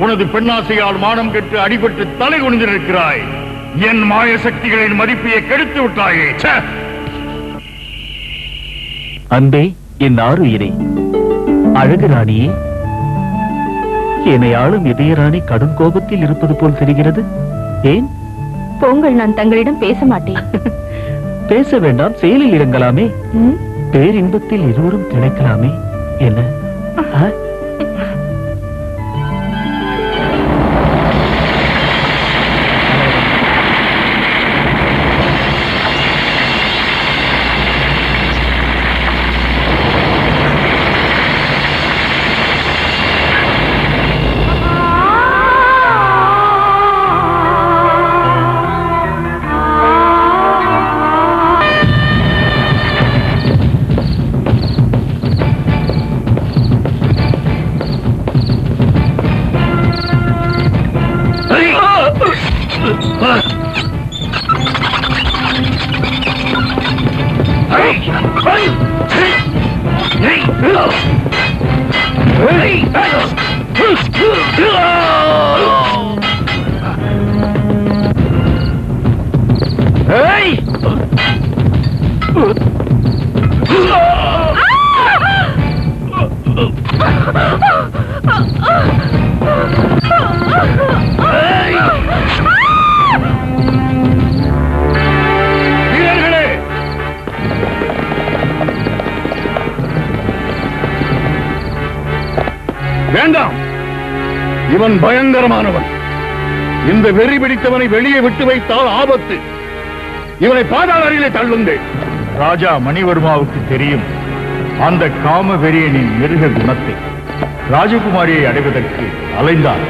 உனது பெண்ணாசையால் மானம் கெட்டு அடிபட்டு தலை குனிந்து நிற்கிறாய். என் மாய சக்திகளின் மதிப்பையை கெடுத்து விட்டாயே. அன்பே, என் ஆருயிரே, அழகு ராணியே, என்னை ஆளும் இதய ராணி கடும் கோபத்தில் இருப்பது போல் தெரிகிறது. ஏன்? போங்கள், நான் தங்களிடம் பேச மாட்டேன். பேச வேண்டாம், செயலில் இறங்கலாமே. பேரின்பத்தில் இருவரும் திளைக்கலாமே. என்ன? வேண்டாம், இவன் பயங்கரமானவன். இந்த வெறி பிடித்தவனை வெளியே விட்டு வைத்தால் ஆபத்து. இவனை பாதாள அறையிலே தள்ளுங்கள். ராஜா மணிவர்மாவுக்கு தெரியும் அந்த காம வெறியனின் மிருக குணத்தை. ராஜகுமாரியை அடைவதற்கு அலைந்தான்.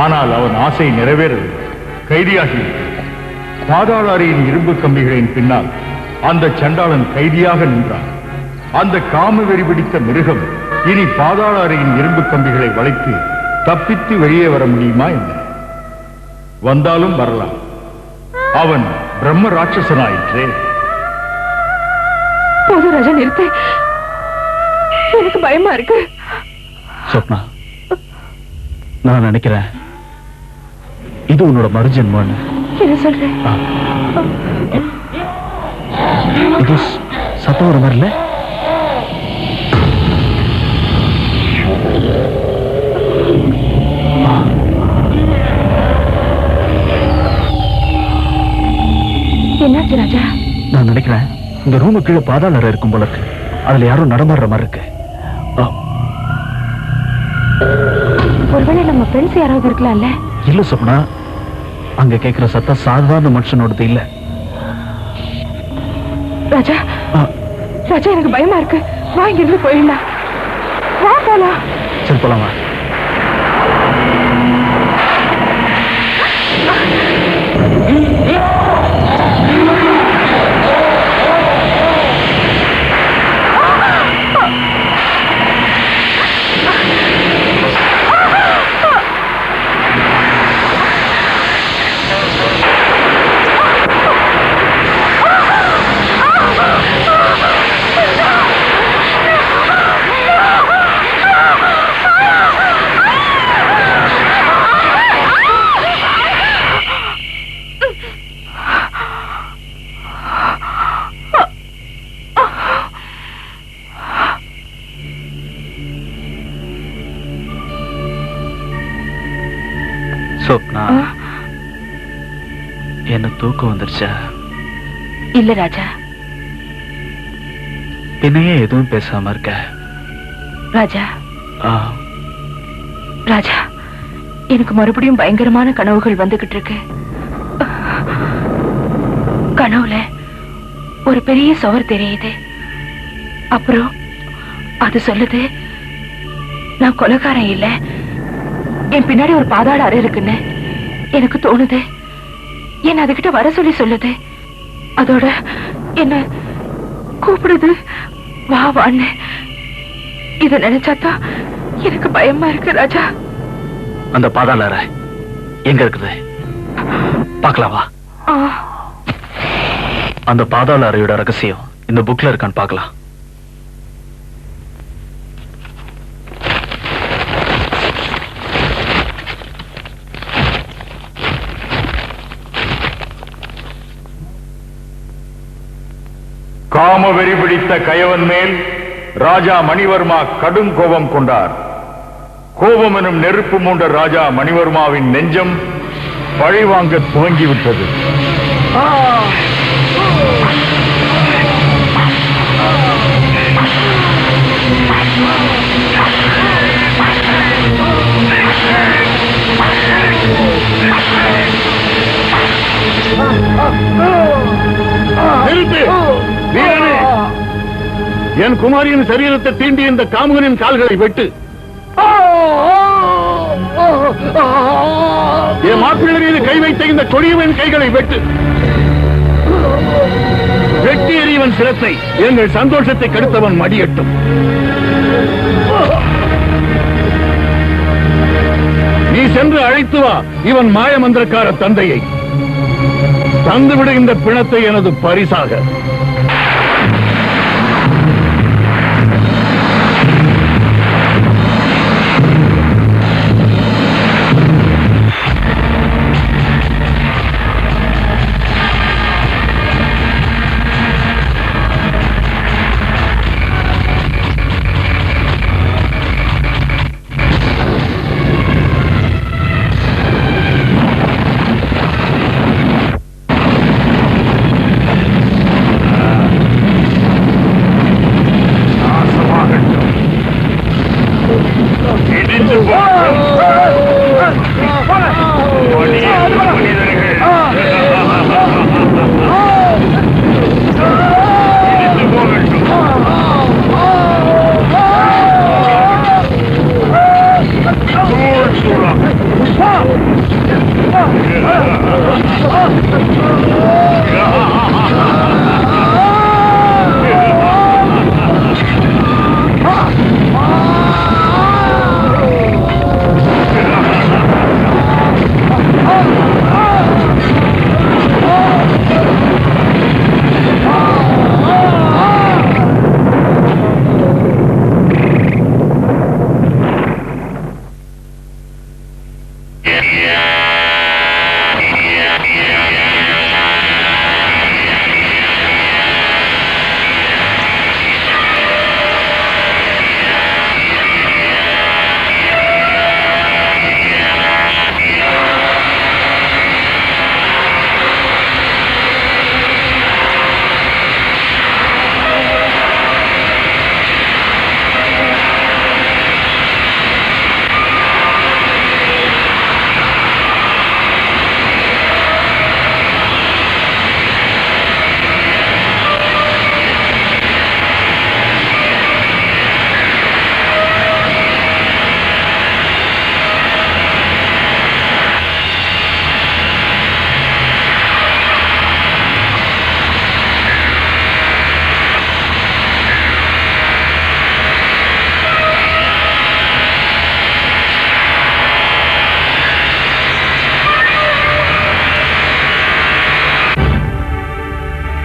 ஆனால் அவன் ஆசை நிறைவேறவில்லை. கைதியாகி பாதாள அறையின் இரும்பு கம்பிகளின் பின்னால் அந்த சண்டாளன் கைதியாக நின்றான். அந்த காம வெறி பிடித்த மிருகம் இனி பாதாள அறையின் இரும்பு கம்பிகளை வளைத்து தப்பித்து வெளியே வர முடியுமா என்ன? வந்தாலும் வரலாம். அவன் பிரம்ம ராட்சசனாயிற்றே. போது ராஜா, நிறுத்து. எனக்கு பயமா இருக்கு. சொப்னா, நான் நினைக்கிறேன் இது உன்னோட மறுஜென்மம். என்ன சொல்றேன்? இது சத்தம் வர மாதிரி இல்ல? என்னாச்சு ராஜா? நான் நினைக்கிறேன் இந்த ரூமு கீழே பாதாள அறை இருக்கும் போல இருக்கு. அதுல யாரும் நடமாடுற மாதிரி இருக்கு. ஒருவேளை நம்ம ஃப்ரெண்ட்ஸ் யாராவது இருக்கலாம்ல? இல்ல சொப்னா, அங்க கேட்கிற சத்தம் சாதாரண மனுஷனோடது இல்ல. ராஜா, ராஜா, எனக்கு பயமா இருக்கு. வா, இங்கிருந்து போயிடலாம். வா, போலாம். சரி, போலாமா? சொப்னா, என்ன தூக்கம் வந்துருச்சா? இல்ல ராஜா. பின்னையே எதுவும் பேசாம இருக்க? ராஜா, ஆ, ராஜா, எனக்கு மறுபடியும் பயங்கரமான கனவுகள் வந்துகிட்டு இருக்கு. கனவுல ஒரு பெரிய சுவர் தெரியுது. அப்புறம் அது சொல்லுது நான் கொலைகாரன் இல்ல, என் பின்னாடி ஒரு பாதாள அறை இருக்குன்னு எனக்கு தோணுது. என்ன அதுகிட்ட வர சொல்லி சொல்லுது. அதோட என்ன கூப்பிடுது வா வான்னு. இத நினைச்சாதான் எனக்கு பயமா இருக்கு ராஜா. அந்த பாதாள அறை எங்க இருக்குது பாக்கலாமா? அந்த பாதாள அறையோட ரகசியம் இந்த புக்ல இருக்கான்னு பார்க்கலாம். காமவெறி பிடித்த கயவன் மேல் ராஜா மணிவர்மா கடும் கோபம் கொண்டார். கோபம் எனும் நெருப்பு மூண்ட ராஜா மணிவர்மாவின் நெஞ்சம் பழிவாங்க துவங்கிவிட்டது. வீரனே, என் குமாரியின் சரீரத்தை தீண்டி இந்த காமுகனின் கால்களை வெட்டு. என் மாப்பிள்ளை மீது கை வைத்த இந்த கொடியவன் கைகளை வெட்டு. வெட்டி எறிவன் சிரத்தை எங்கள் சந்தோஷத்தை கெடுத்தவன் மடியட்டும். நீ சென்று அழைத்து வா இவன் மாயமந்திரக்கார தந்தையை. தந்துவிடு இந்த பிணத்தை எனது பரிசாக.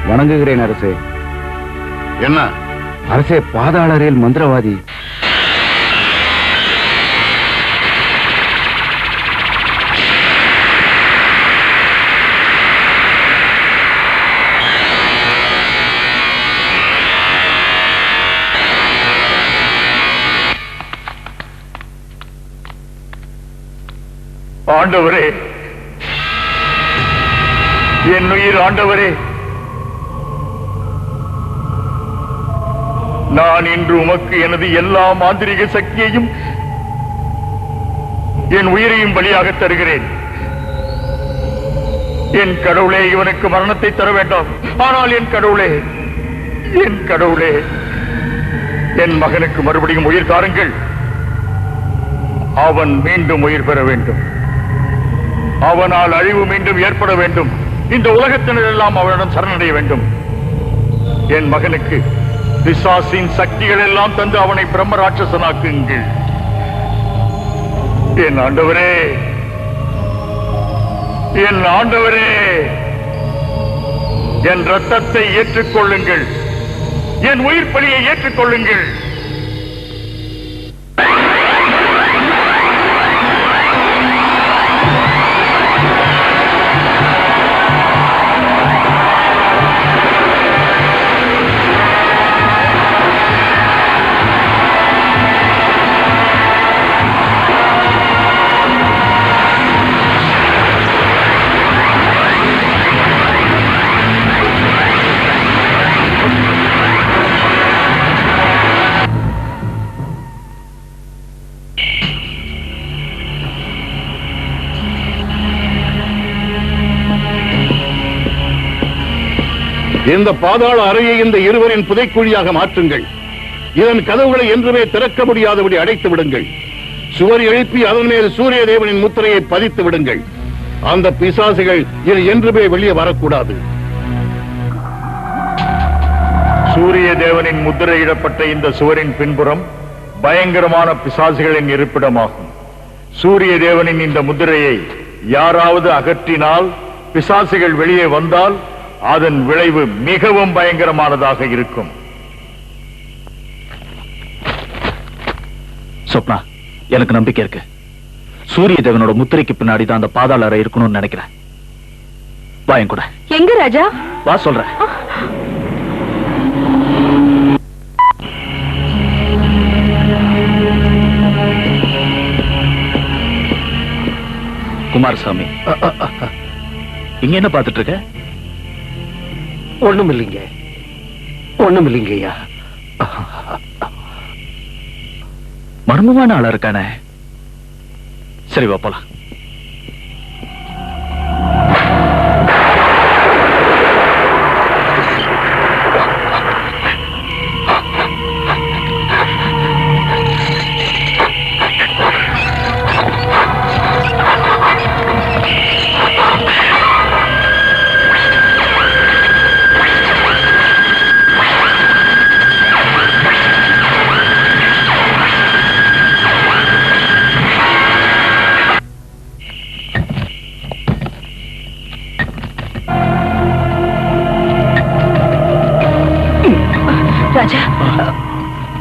வணங்குகிறேன் அரசே. என்ன அரசே, பாதாளரில் மந்திரவாதி. ஆண்டவரே, என் உயிர் ஆண்டவரே, நான் இன்று உமக்கு எனது எல்லா மாந்திரிக சக்தியையும் என் உயிரையும் பலியாக தருகிறேன். என் கடவுளே, இவனுக்கு மரணத்தை தர வேண்டாம். ஆனால் என் கடவுளே, என் கடவுளே, என் மகனுக்கு மறுபடியும் உயிர் தாருங்கள். அவன் மீண்டும் உயிர் பெற வேண்டும். அவனால் அழிவு மீண்டும் ஏற்பட வேண்டும். இந்த உலகத்தினர் எல்லாம் அவனிடம் சரணடைய வேண்டும். என் மகனுக்கு பிசாசின் சக்திகள் எல்லாம் தந்து அவனை பிரம்ம ராட்சசனாக்குங்கள். என் ஆண்டவரே, என் ஆண்டவரே, என் ரத்தத்தை ஏற்றுக்கொள்ளுங்கள். என் உயிர் பலியை ஏற்றுக்கொள்ளுங்கள். இந்த பாதாள அறையை இந்த இருவரின் புதைக்குழியாக மாற்றுங்கள். இதன் கதவுகளை என்றுமே திறக்க முடியாதபடி அடைத்து விடுங்கள். சுவர் எழுப்பி அதன் மேல் சூரிய தேவனின் முத்திரையை பதித்து விடுங்கள். அந்த பிசாசுகள் இது என்றுமே வெளியே வரக்கூடாது. சூரிய தேவனின் முத்திரையிடப்பட்ட இந்த சுவரின் பின்புறம் பயங்கரமான பிசாசுகளின் இருப்பிடமாகும். சூரிய தேவனின் இந்த முத்திரையை யாராவது அகற்றினால், பிசாசுகள் வெளியே வந்தால் அதன் விளைவு மிகவும் பயங்கரமானதாக இருக்கும். சொப்னா, எனக்கு நம்பிக்கை இருக்கு. சூரிய தேவனோட முத்திரைக்கு பின்னாடி தான் அந்த பாதாள அறை இருக்கணும்னு நினைக்கிறேன். வாயும் கூட. எங்க ராஜா? வா சொல்றேன். குமாரசாமி, இங்க என்ன பார்த்துட்டு இருக்க? ஒண்ணும் இல்லைங்க, ஒண்ணும் இல்லைங்கய்யா. மர்மமான ஆளா இருக்கானே. சரி வா போலாம். ராஜா,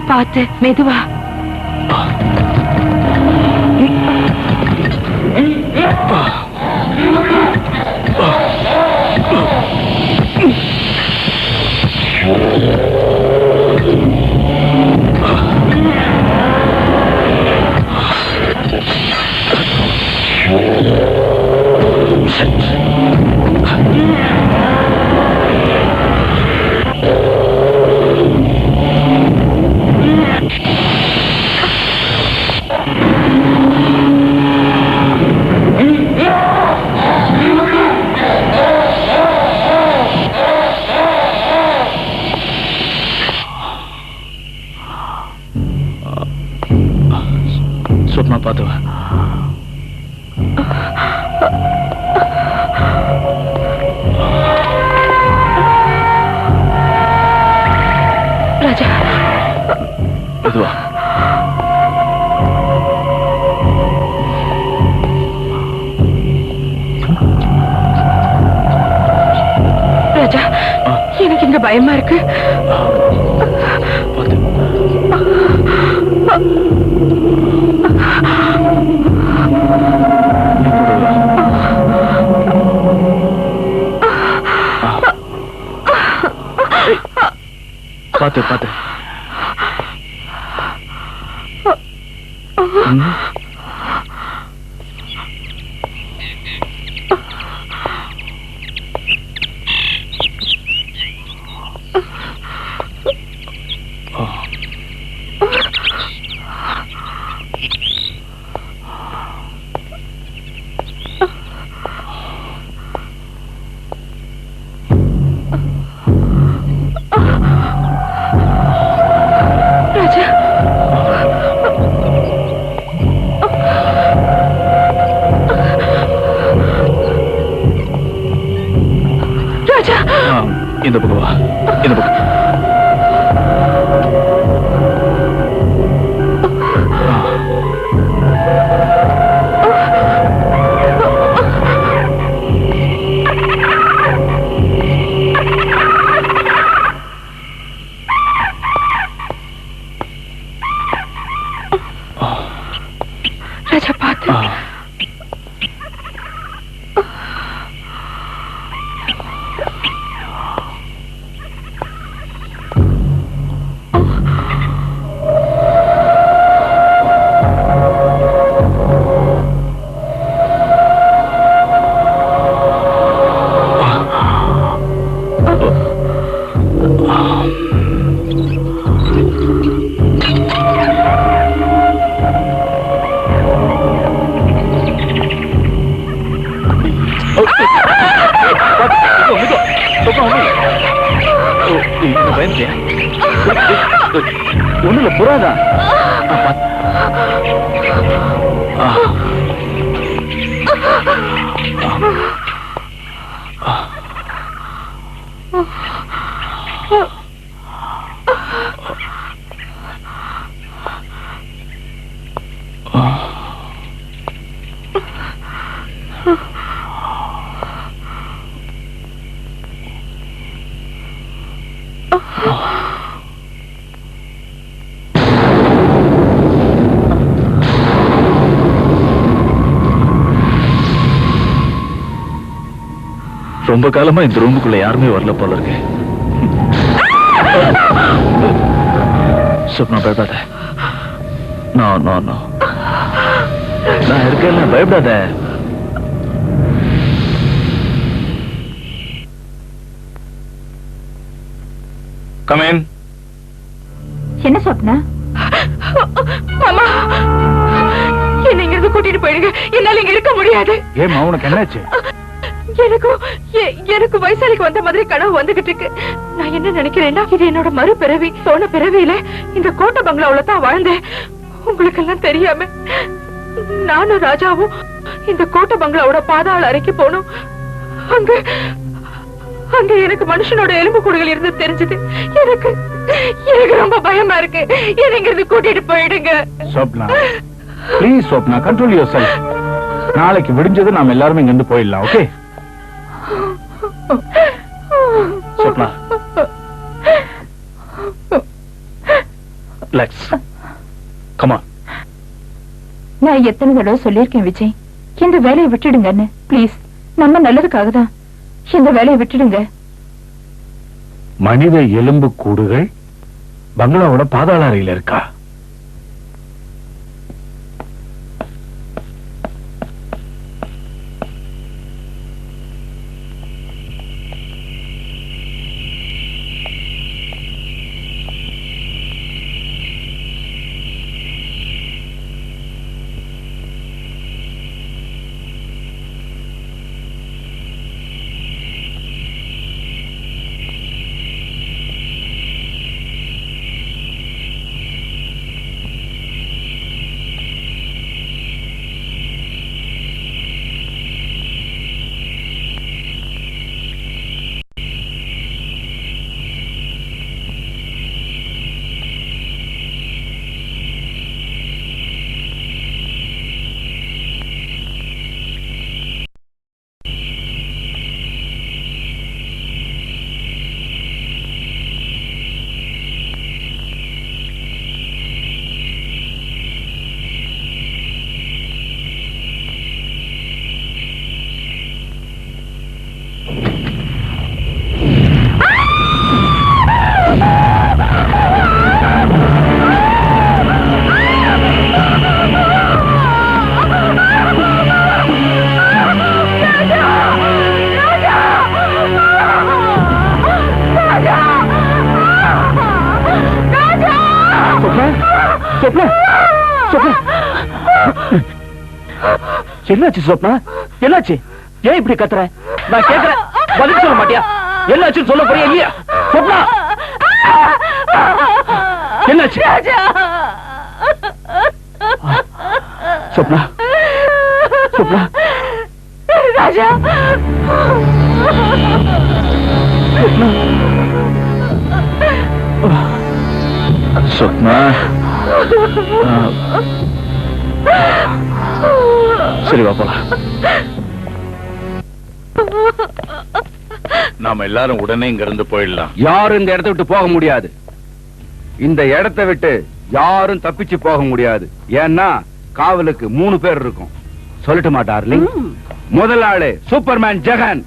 பார்த்து மெதுவா. சொப்னா பார்த்து வா. ராஜா, மெதுவா. ராஜா, எனக்கு இங்க பயமா இருக்கு. பார்த்து. பார்த்து பார்த்து. பயந்துட்டியா? ஒண்ணுல புறாதான். ரொம்ப காலமா இந்த ரூமுக்குள்ள யாருமே வரல போல இருக்கு. சுப்னா பயப்படாத. நோ நோ நோ, நான் இருக்கேன், பயப்படாத. Come in. என்ன சொப்னா? மாமா, என்ன இங்க இருந்து கூட்டிட்டு போயிடுங்க. என்னால இங்க இருக்க முடியாது. ஏமா உனக்கு என்னாச்சு? எனக்கு வயசாலிக்கு வந்த மாதிரி கனவு வந்துகிட்டு இருக்கு. நான் என்ன நினைக்கிறேன்னா, இது என்னோட மறுபிறவி. போன பிறவியில இந்த கோட்டை பங்களாவுல தான் வாழ்ந்தேன். உங்களுக்கு எல்லாம் தெரியாம நானும் ராஜாவும் இந்த கோட்டை பங்களாவோட பாதாள அறைக்கு போனோம். அங்க எனக்கு மனுஷனோட எலும்பு கூடுகள் இருந்து தெரிஞ்சது. எனக்கு ரொம்ப பயமா இருக்கு. என்னங்கிறது கூட்டிட்டு போயிடுங்க. Swapna please, Swapna control yourself. நாளைக்கு விடிஞ்சது நாம எல்லாரும் இங்க இருந்து போயிடலாம். Okay Swapna, let's come on. நான் எத்தனை தடவை சொல்லியிருக்கேன் விஜய், இந்த வேலையை விட்டுடுங்கன்னு. ப்ளீஸ், நம்ம நல்லதுக்காக தான். இந்த வேலையை விட்டுடுங்க. மனித எலும்பு கூடுகள் பங்களாவோட பாதாள அறையில இருக்கா? என்னாச்சு சொப்னா? என்னாச்சு? ஏன் இப்படி கத்துற? நான் கேக்குறேன், பதில் சொல்ல மாட்டியா? என்னாச்சு சொல்ல போறியா இல்லையா? சொப்னா, என்னாச்சு? சொப்னா, சொப்னா, ராஜா, சொப்னா, சரி வா போலாம். நாம எல்லாரும் உடனே இங்க இருந்து போயிடலாம். யாரும் இந்த இடத்தை விட்டு போக முடியாது. இந்த இடத்தை விட்டு யாரும் தப்பிச்சு போக முடியாது. ஏன்னா காவலுக்கு 3 பேர் இருக்கும். சொல்லட்டுமா டார்லிங்? முதல் ஆளு சூப்பர்மேன் ஜெகன்.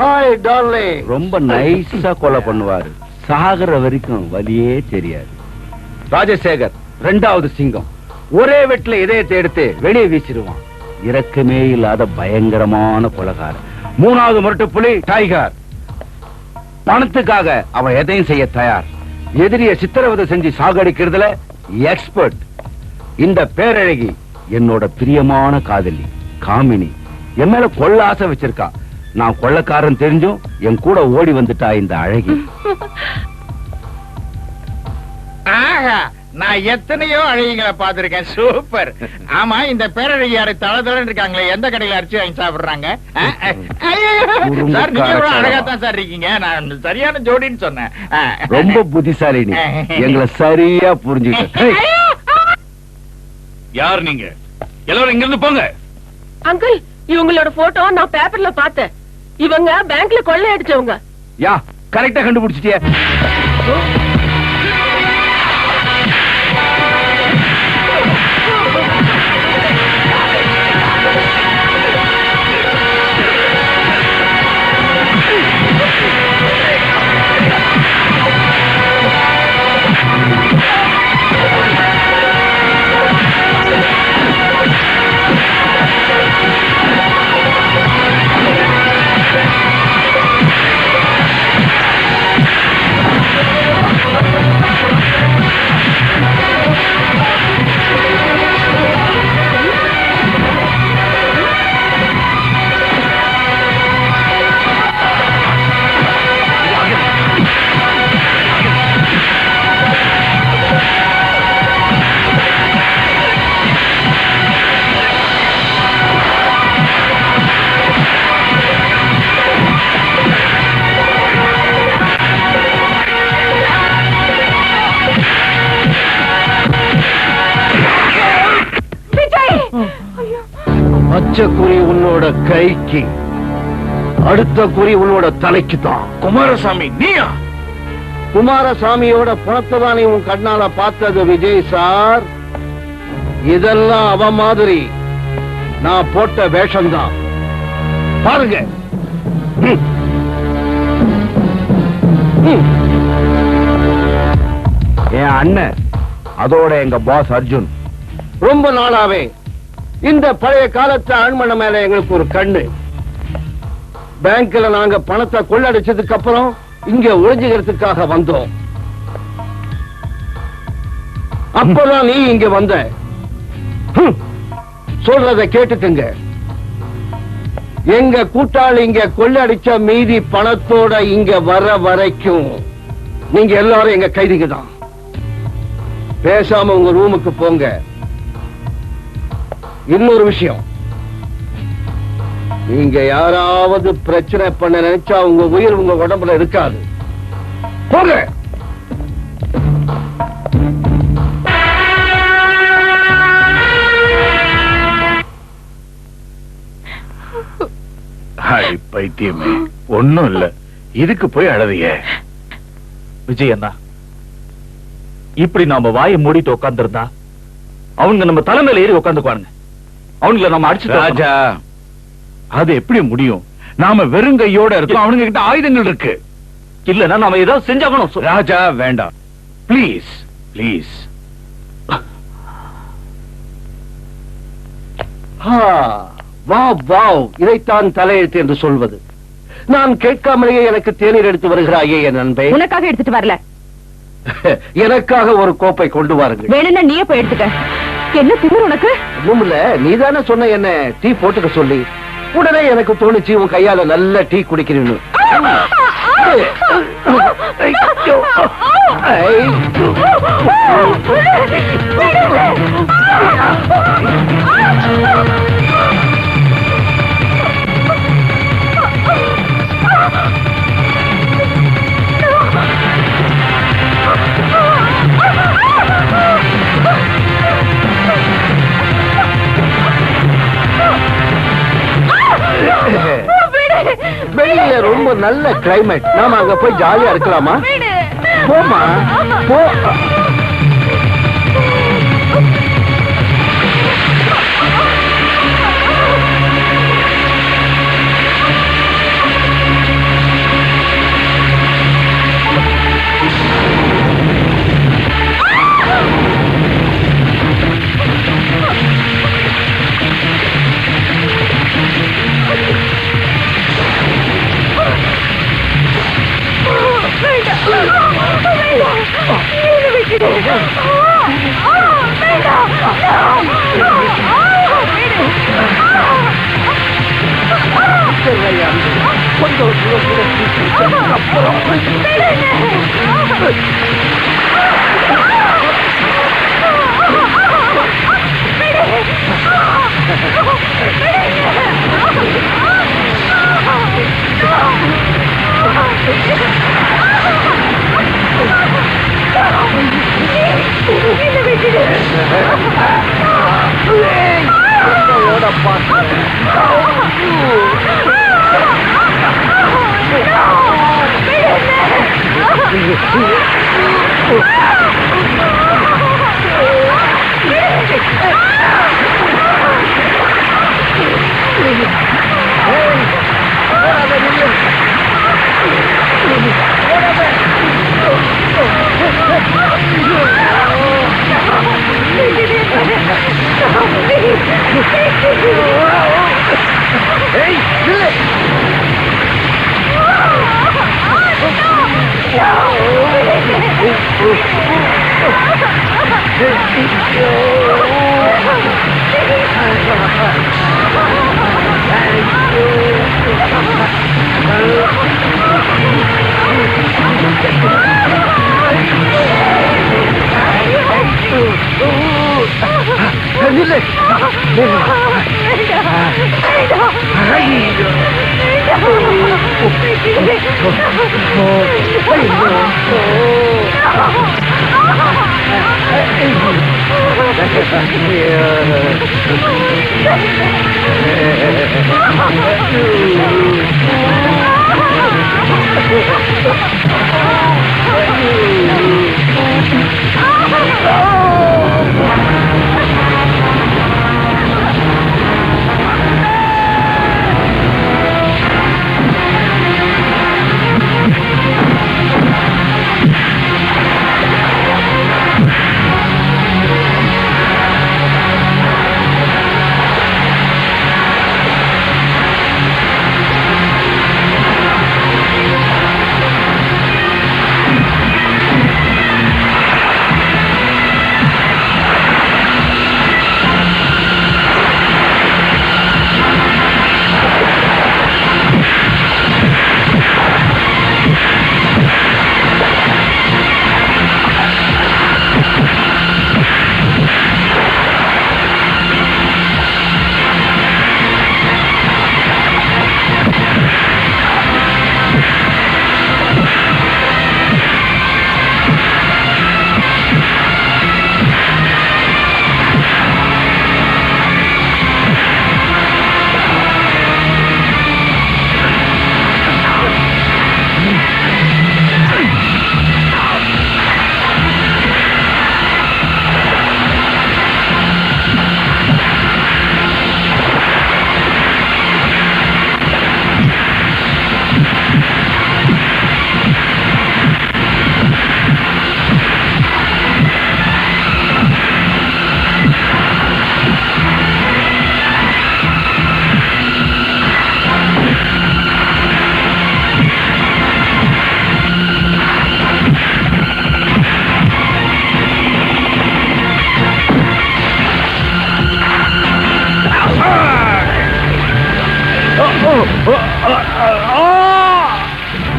Hi darling. ரொம்ப நைஸா கொலை பண்ணுவாரு. சாகர வரைக்கும் வலியே தெரியாது. ராஜசேகர் 2வது சிங்கம். ஒரே வெட்டில இதயத்தை எடுத்து வெளியே வீசிடுவான். இரக்கமே இல்லாத பயங்கரமான கொலைகாரன். 3வது முரட்டு புலி டைகர். பணத்துக்காக அவன் எதையும் செய்ய தயார். எதிரிய சித்திரவதை செஞ்சு சாகடிக்கிறதுல எக்ஸ்பர்ட். இந்த பேரழகி என்னோட பிரியமான காதலி காமினி. என் மேல கொள்ள ஆசை வச்சிருக்கா. நான் கொள்ளக்காரன் தெரிஞ்சும் என் கூட ஓடி வந்துட்டா இந்த அழகி. ஆஹா, நான் எத்தனையோ அழகிகளை பார்த்திருக்கேன். சூப்பர். ஆமா, இந்த பேரழகியாரு தளதளன்னு இருக்காங்களே, எந்த கடையில அரிசி வாங்கி சாப்பிடுறாங்க? சார், நீங்க எவ்வளவு அழகா தான் சார் இருக்கீங்க. நான் சரியான ஜோடின்னு சொன்னேன். ரொம்ப புத்திசாலி நீ, எங்களை சரியா புரிஞ்சுக்கிட்ட. யார் நீங்க? எல்லாரும் இங்க இருந்து போங்க. அங்கிள், இவங்களோட போட்டோ நான் பேப்பர்ல பார்த்தேன். இவங்க பேங்க்ல கொள்ளை அடிச்சவங்க. யா, கரெக்டா கண்டுபிடிச்சிட்டியா? பச்சை குறி உன்னோட கைக்கு, அடுத்த குறி உன்னோட தலைக்கு தான். குமாரசாமி, நீயா? குமாரசாமியோட பணத்தை தானே உன் கண்ணால பார்த்தது விஜய் சார். இதெல்லாம் அவ மாதிரி நான் போட்ட வேஷம்தான். பாருங்க. என் அண்ணன், அதோட எங்க பாஸ் அர்ஜுன். ரொம்ப நாளாவே இந்த பழைய காலத்து ஆண்மன மேல எங்களுக்கு ஒரு கண்ணு. பேங்க்ல நாங்க பணத்தை கொள்ளடிச்சதுக்கு அப்புறம் இங்க ஒளிஞ்சுக்கிறதுக்காக வந்தோம். அப்பதான் நீ இங்க வந்த. சொல்றத கேட்டுக்குங்க. எங்க கூட்டாளி இங்க கொள்ளடிச்ச மீதி பணத்தோட இங்க வர வரைக்கும் நீங்க எல்லாரும் எங்க கைதிங்க தான். பேசாம உங்க ரூமுக்கு போங்க. இன்னொரு விஷயம், நீங்க யாராவது பிரச்சனை பண்ண நினைச்சா உங்க உயிர் உங்க உடம்புல இருக்காது. போங்க. ஹாய் பைத்தியமே, ஒண்ணும் இல்ல. இதுக்கு போய் அழறிய? விஜய் அண்ணா, இப்படி நாம வாயை மூடிட்டு உட்கார்ந்திருந்தா அவங்க நம்ம தலைமையில ஏறி உட்காந்துக்குவானுங்க. அவங்கள நம்ம அடிச்சு ராஜா, அது எப்படி முடியும்? நாம வெறுங்கையோட இருக்கோம், அவனுங்க கிட்ட ஆயுதங்கள் இருக்கு. இல்லன்னா நாம ஏதாவது செஞ்சாகணும். ராஜா வேண்டாம், பிளீஸ் பிளீஸ். இதைத்தான் தலையெழுத்து என்று சொல்வது. நான் கேட்காமலேயே எனக்கு தேநீர் எடுத்து வருகிறாயே என் நண்பே. உனக்காக எடுத்துட்டு வரல, எனக்காக ஒரு கோப்பை கொண்டு வாருங்கள். வேணும்னா நீயே போய் எடுத்துக்க. என்ன திமிரு உனக்கு? ஒண்ணுமில்ல, நீதானே சொன்ன என்ன டீ போட்டுக்க சொல்லி. உடனே எனக்கு தோணுச்சு உன் கையால நல்ல டீ குடிக்கிறேன்னு. வெளியில ரொம்ப நல்ல கிளைமேட், நாம அங்க போய் ஜாலியா இருக்கலாமா? போமா போ. கொஞ்சம்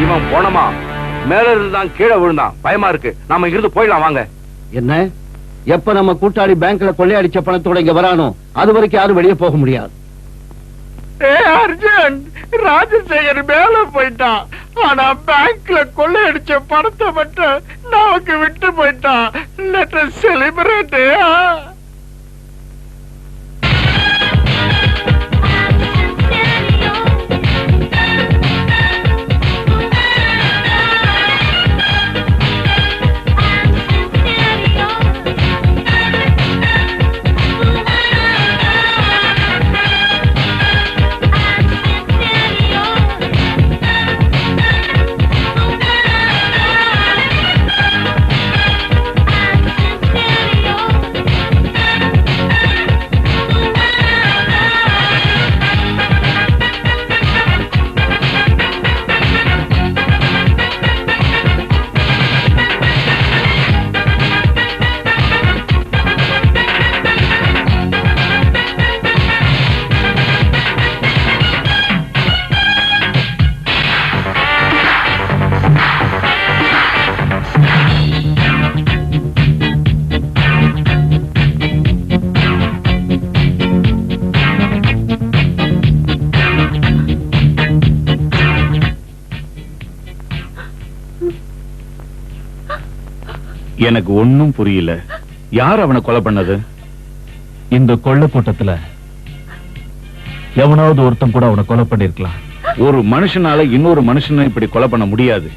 இவன் போனமா மேல இருந்தான் கீழே விழுந்தான். பயமா இருக்கு. நாம இங்கிருந்து போயிடலாம் வாங்க. என்ன எப்ப நம்ம கூட்டாளி பேங்க்ல கொள்ளையடிச்ச பணத்தோட இங்க வரானோ அது வரைக்கும் யாரும் வெளியே போக முடியாது. அர்ஜுன், ராஜசேகர் மேல போயிட்டான். ஆனா பேங்க்ல கொள்ளையடிச்ச பணத்தை மட்டும் நமக்கு விட்டு போயிட்டான். Let us celebrate. எனக்கு ஒண்ணும் புரியல. யார் அவனை கொலை பண்ணது? இந்த கொள்ள கூட்டத்துல எவனாவது ஒருத்தன் கூட அவனை கொலை பண்ணிருக்கலாம். ஒரு மனுஷனால இன்னொரு மனுஷனை இப்படி கொலை பண்ண முடியாது.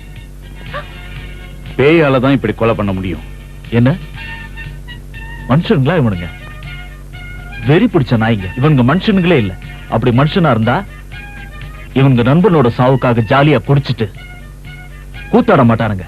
பேயால தான் இப்படி கொலை பண்ண முடியும். என்ன மனுஷனுங்களா இவனுங்க? வெறி பிடிச்ச நாய்ங்க இவனுங்க. மனுஷனுங்களே இல்ல. அப்படி மனுஷனா இருந்தா இவனுங்க நண்பனோட சாவுக்காக ஜாலியா குடிச்சிட்டு கூத்தாட மாட்டானுங்க.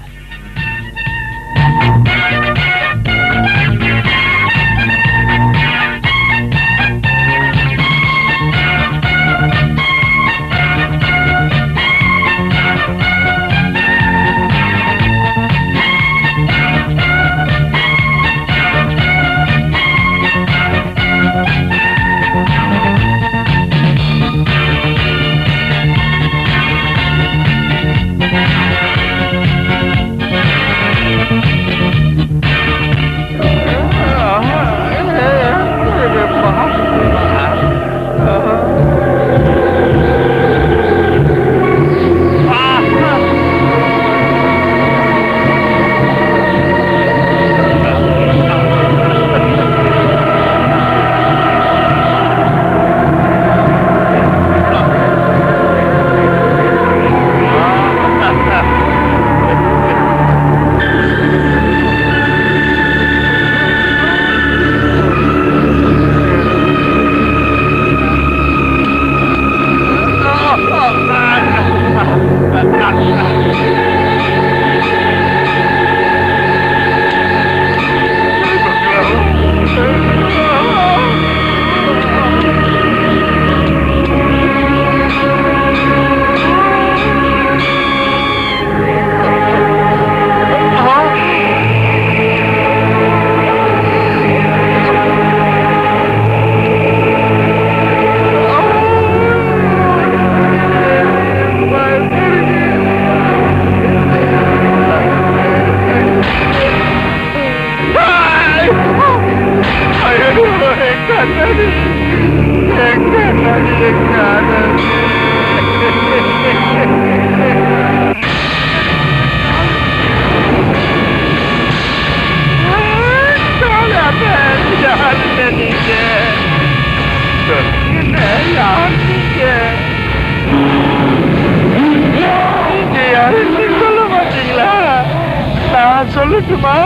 சொல்லட்டுமா?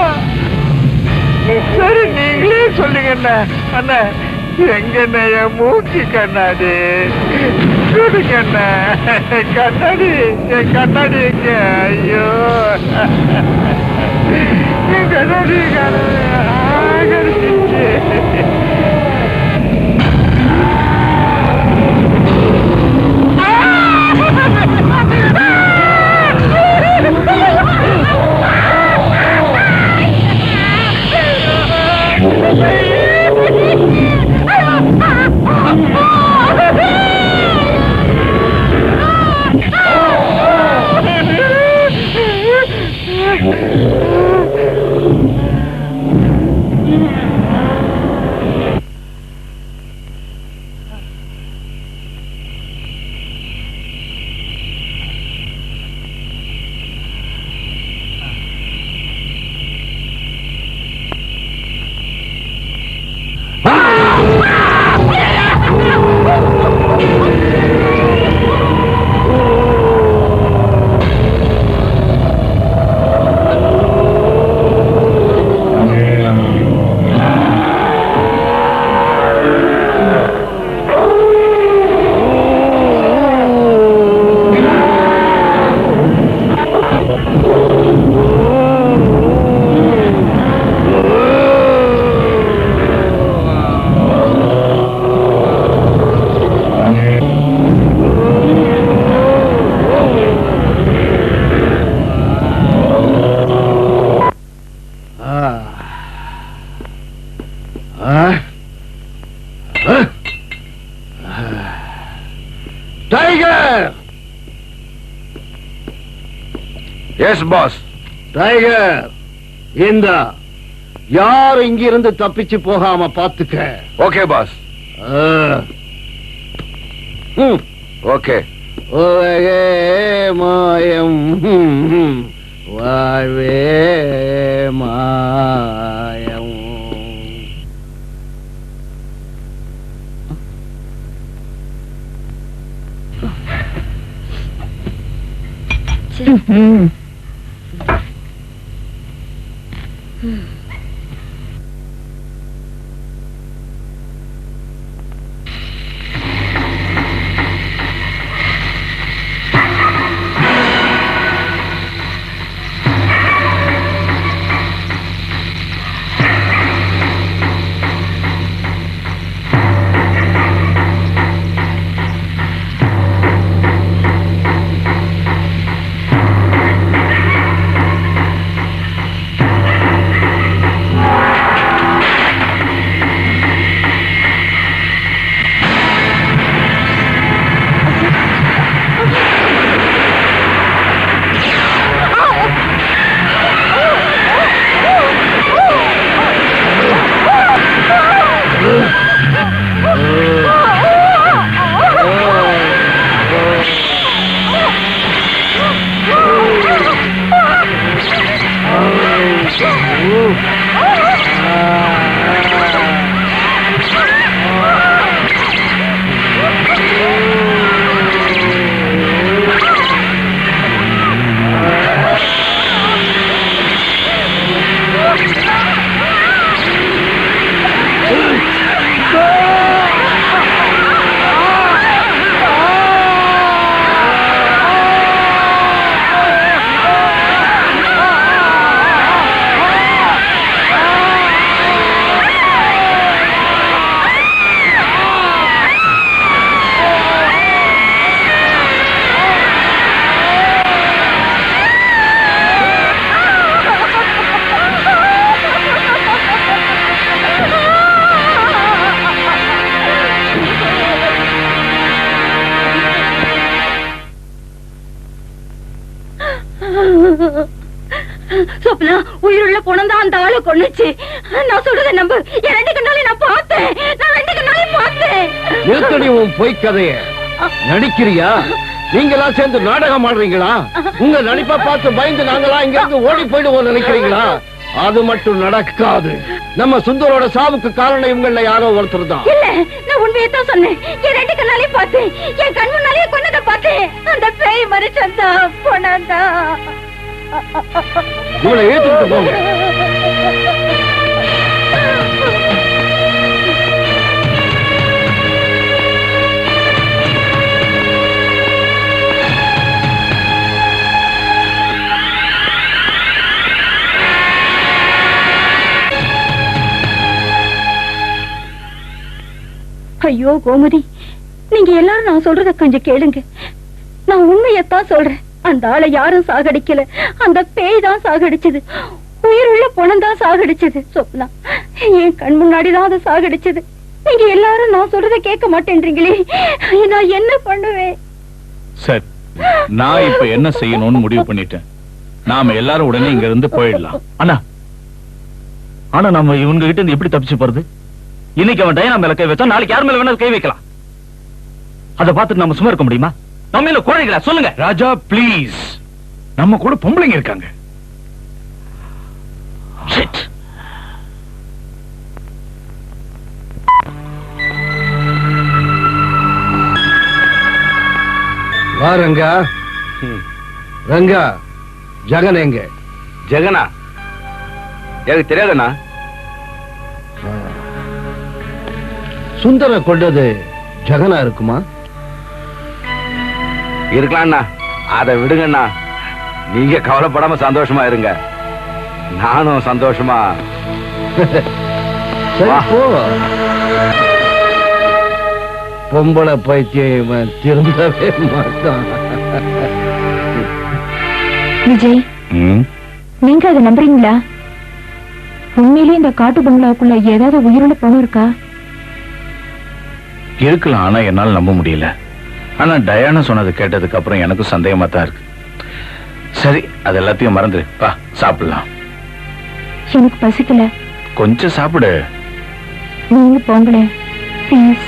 சரி, நீங்களே சொல்லுங்க. அண்ணா எங்க என் மூக்கு கண்ணாடி கொடுங்க. கண்ணாடி, என் கண்ணாடி எங்க? ஐயோ, என் கண்ணாடி கிடைச்சிச்சு. டைகர்! S pass. டைகர், இந்த யார் இங்கிருந்து தப்பிச்சு போகாம பாத்துக்க. Okay boss. ஓகே. மாயம் வாழ்வே மாயம். சொப்னா, உயிருள்ள போனதான் அந்த ஆளு கொன்னுச்சு. நான் சொல்றத நம்பு. என் 2 கண்ணாலே நான் பார்த்தேன். நான் 2 கண்ணாலே பார்த்தேன். நிறுத்தடி உன் பொய் கதைய. நடிக்கிறியா? நீங்களா சேர்ந்து நாடகம் ஆடுறீங்களா? உங்க நடிப்பை பார்த்து பயந்து நாங்களா இங்க இருந்து ஓடி போயிடுவோம் நினைக்கிறீங்களா? அது மட்டும் நடக்காது. நம்ம சுந்தரோட சாவுக்கு காரணம் இவங்கள யாரோ ஒருத்தர் தான். இல்ல, நான் உண்மையை தான் சொன்னேன். என் 2 கண்ணாலே பார்த்தேன். என் கண் முன்னாலே கொன்னத பார்த்தேன். அந்த பேய் மனுஷன் தான் போனான்டா. இவளை ஏத்துக்கிட்டு போங்க. ஐயோ கோமதி, நீங்க எல்லாரும் நான் சொல்றத கொஞ்சம் கேளுங்க. நான் உண்மையத்தான் சொல்றேன். அந்த ஆளை யாரும் சாகடிக்கல. அந்த பேய் தான் சாகடிச்சது. உயிருள்ள பொணம் தான் சாகடிச்சது. சொப்னா, என் கண் முன்னாடிதான் அதை சாகடிச்சது. நீங்க எல்லாரும் நான் சொல்றத கேட்க மாட்டேன்றீங்களே. நான் என்ன பண்ணுவேன்? சரி, நான் இப்ப என்ன செய்யணும்னு முடிவு பண்ணிட்டேன். நாம எல்லாரும் உடனே இங்க இருந்து போயிடலாம். அண்ணா, ஆனா நம்ம இவங்க கிட்ட இருந்து எப்படி தப்பிச்சு போறது? இன்னைக்கு அவன் டயனா மேல கை வச்சா நாளைக்கு யார் மேல வேணாலும் கை வைக்கலாம். அதை பார்த்துட்டு நம்ம சும்மா இருக்க முடியுமா? நம்ம இல்ல குழந்தைகளா? சொல்லுங்க ராஜா, ப்ளீஸ். நம்ம கூட பொம்பளைங்க இருக்காங்க. Shit. வா ரங்கா. ரங்கா, ஜெகன் எங்க? ஜெகனா? எனக்கு தெரியாதுண்ணா. சுந்தர கொண்டது ஜெகனா இருக்குமா? இருக்கலாம்ண்ணா. அதை விடுங்கண்ணா. நீங்க கவலைப்படாம சந்தோஷமா இருங்க. நானும் சந்தோஷமா. சரி போ. பொம்பளை பைத்தியம் திரும்பவே மாட்டான். விஜய், நீங்க அதை நம்புறீங்களா? உண்மையிலேயே இந்த காட்டு பங்களாவுக்குள்ள ஏதாவது உயிருள்ள பொண்ணு இருக்கா? இருக்கலாம், ஆனா என்னால நம்ப முடியல. ஆனா டயானா சொன்னது கேட்டதுக்கு அப்புறம் எனக்கு சந்தேகமா தான் இருக்கு. சரி, அது எல்லாத்தையும் மறந்துரு. வா, சாப்பிடலாம். எனக்கு பசிக்கல. கொஞ்சம் சாப்பிடு. நீங்க போங்களேன் ப்ளீஸ்.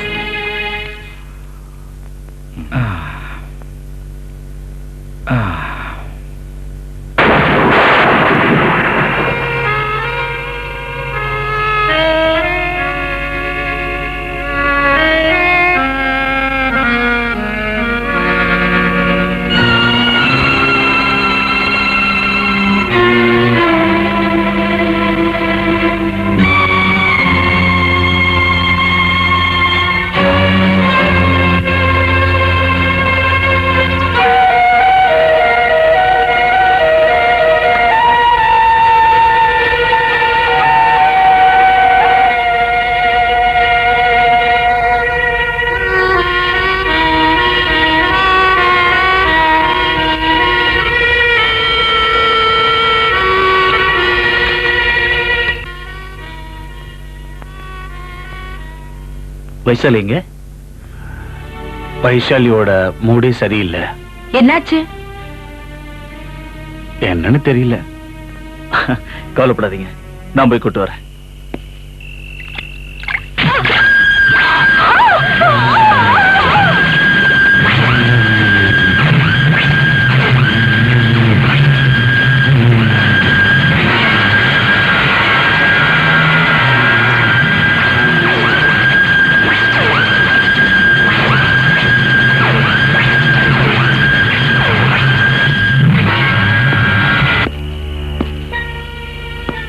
வைசாலிங்க? வைசாலியோட மூடே சரியில்லை. என்னாச்சு? என்னன்னு தெரியல. கவலைப்படாதீங்க, நான் போய் கூட்டு வரேன்.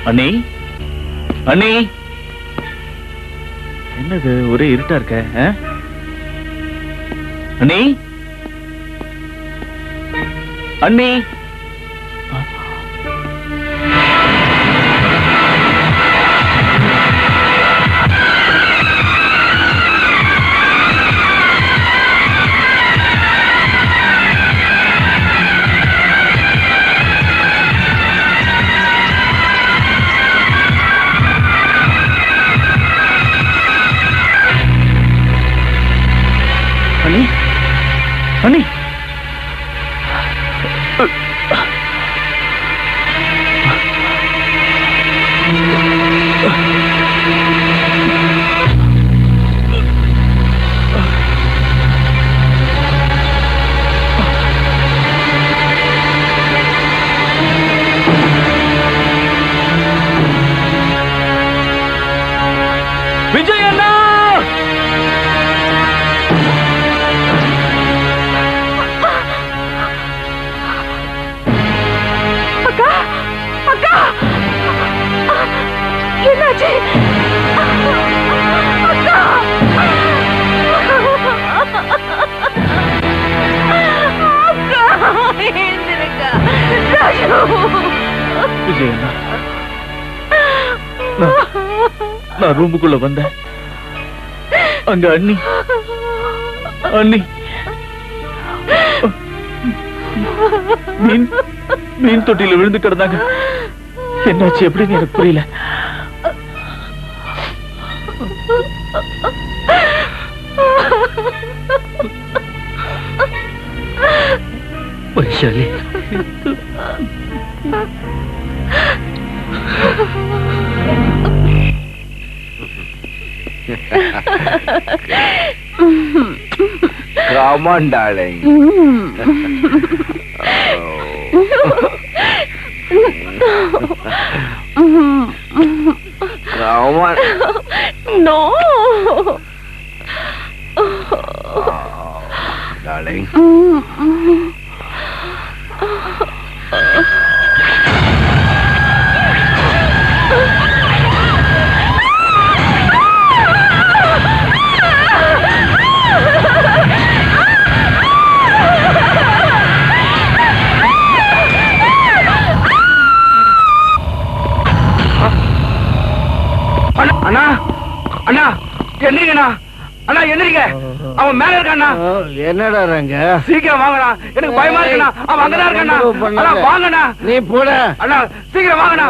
அண்ணி, அண்ணி, என்னது ஒரே இருட்டா இருக்க? அண்ணி, அண்ணி, அண்ணி, விஜய் அண்ணா! என்னாச்சு? விஜய் அண்ணா, நான் ரூமுக்குள்ள வந்தேன். அங்க அண்ணி அண்ணி மீன் தொட்டியில விழுந்து கிடந்தாங்க. என்னாச்சு எப்படின்னு எனக்கு புரியல. Vaishali, Come on, darling. Come on. No. Darling. அண்ணா, அண்ணா, எந்திரிங்கண்ணா. அண்ணா எந்திரிங்க, அவன் மேல இருக்காண்ணா. என்னடா ரங்க? சீக்கிரம் வாங்கண்ணா, எனக்கு பயமா இருக்குண்ணா. அவன் அங்கதான் இருக்காண்ணா. அண்ணா வாங்கண்ணா. நீ போட. அண்ணா சீக்கிரம் வாங்கண்ணா.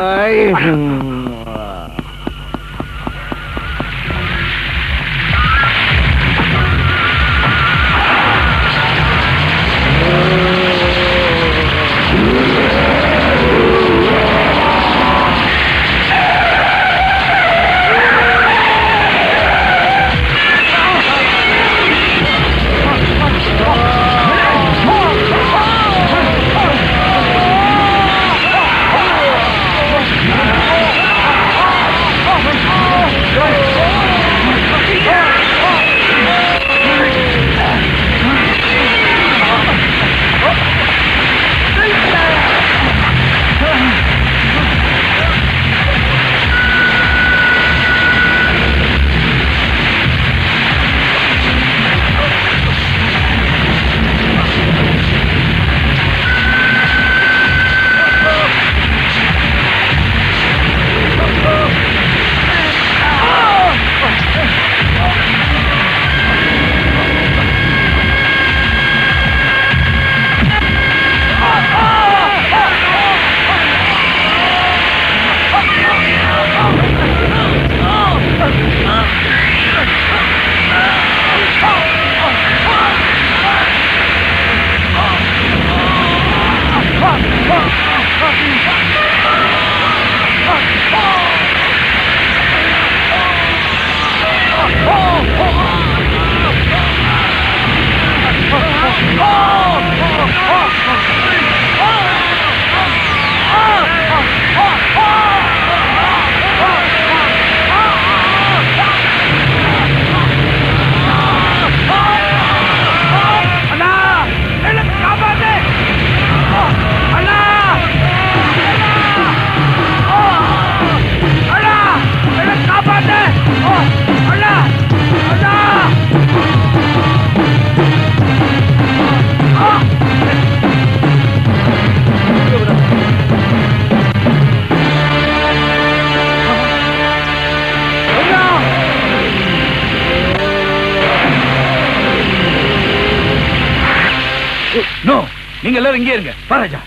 நோ, நீங்க எல்லாரும் இங்கே இருங்க. வா ராஜா.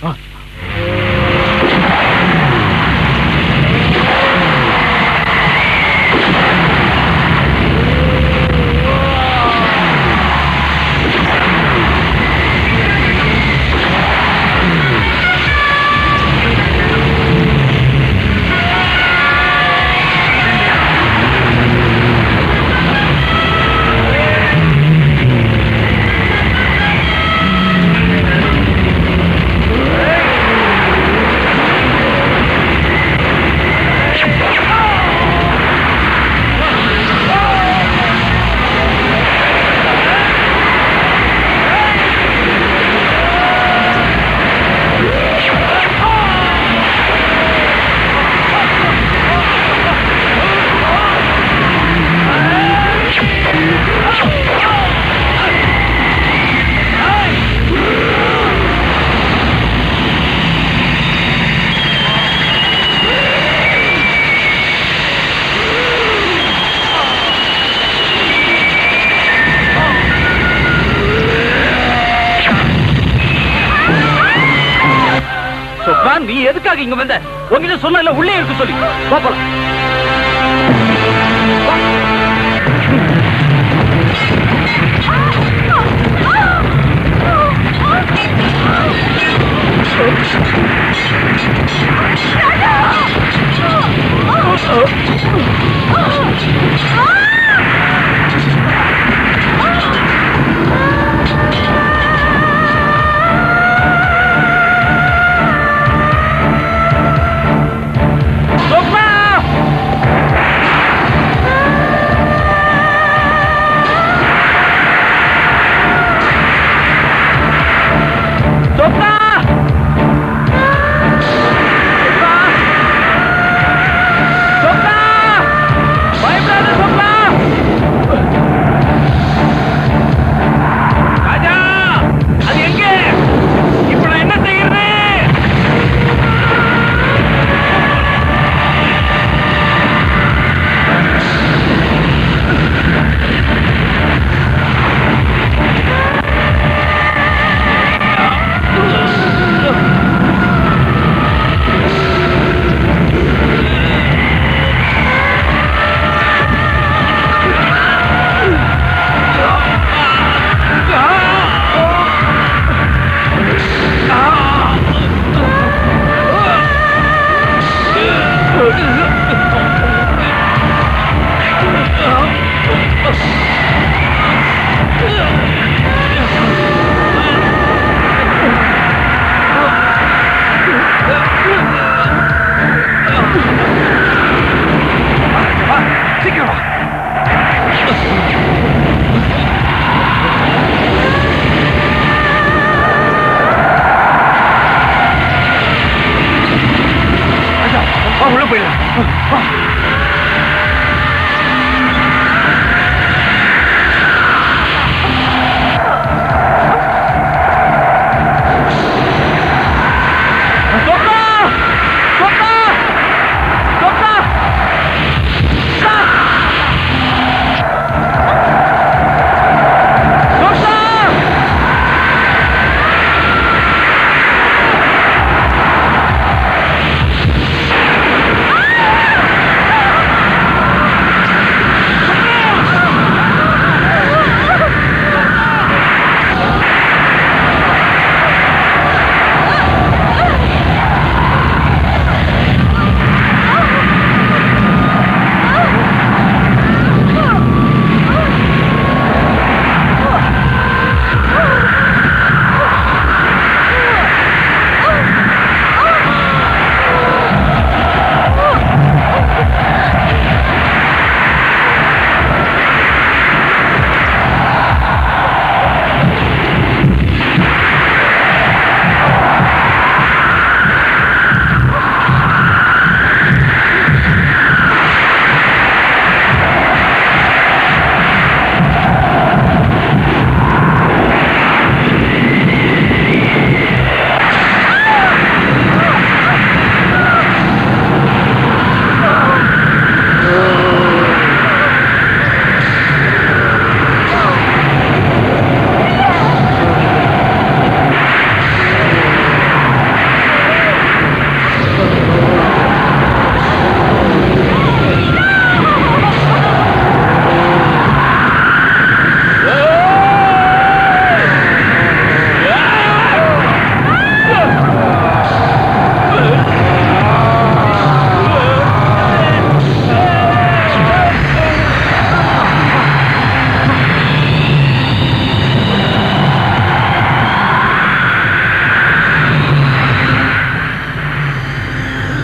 நீ எதுக்காக இங்க வந்த? உங்ககிட்ட சொன்ன உள்ளே இருக்க சொல்லி பாப்பலாம்.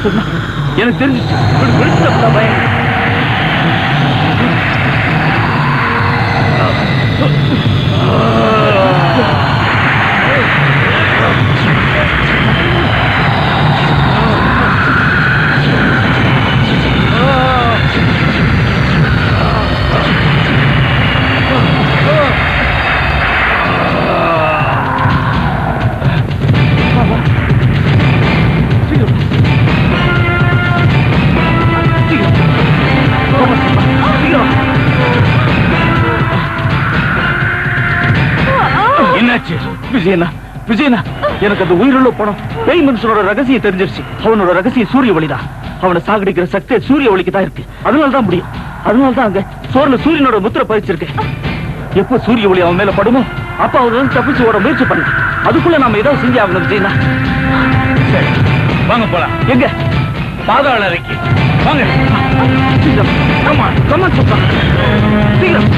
சொன்னா எனக்கு தெரிஞ்சிச்சு. பயம். விஜயனா, விஜயனா, எனக்கு அந்த உயிருள்ள பணம் பேய் மனுஷனோட ரகசியம் தெரிஞ்சிருச்சு. அவனோட ரகசியம் சூரிய ஒளிதான். அவனை சாகடிக்கிற சக்தி சூரிய ஒளிக்கு தான் இருக்கு. அதனாலதான் முடியும். அதனாலதான் அங்க சோர்ல சூரியனோட முத்திரை பதிச்சிருக்கேன். எப்ப சூரிய ஒளி அவன் மேல படுமோ அப்ப அவன் தப்பிச்சு ஓட முயற்சி பண்ண. அதுக்குள்ள நாம ஏதாவது செஞ்சு ஆகணும் விஜயனா. சரி, வாங்க போலாம். எங்க? பாதாள அறைக்கு வாங்க. கமான் கமான் சொல்றான். சீக்கிரம்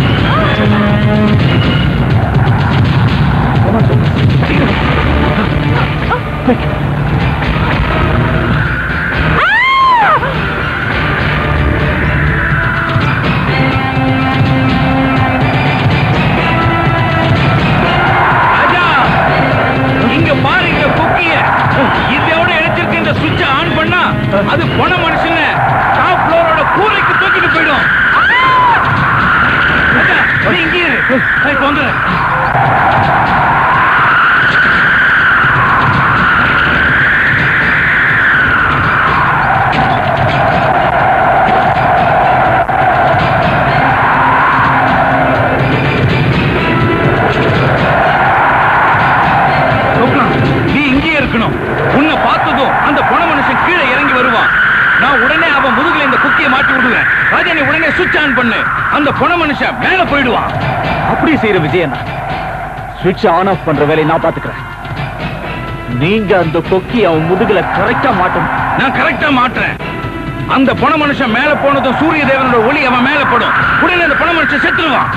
இங்க பாருங்க குக்கிய இதோட எடுத்திருக்க இந்த சுவிட்ச ஆன் பண்ணா அது போன மனுஷன் டாப் ஃப்ளோரோட கூரைக்கு தூக்கிட்டு போயிடும். நீ இங்கே இரு. வந்து உன்னை பார்த்ததும் அந்த பொண மனுஷன் கீழே இறங்கி வருவான். நான் உடனே அவன் முதுகுல இந்த குக்கியை மாட்டி விடுவேன். ராஜா நீ உடனே சுவிட்ச் ஆன் பண்ணு. அந்த பொண மனுஷன் மேல போயிடுவான். அப்படியே செய்யற விஜயனா. சுவிட்ச் ஆன் ஆஃப் பண்ற வேலையை நான் பாத்துக்கிறேன். நீங்க அந்த கொக்கி அவன் முதுகுல கரெக்டா மாட்டணும். நான் கரெக்டா மாட்டுறேன். அந்த பொண மனுஷன் மேல போனதும் சூரிய தேவனோட ஒளி அவன் மேல படும். உடனே அந்த பொண மனுஷன் செத்துருவான்.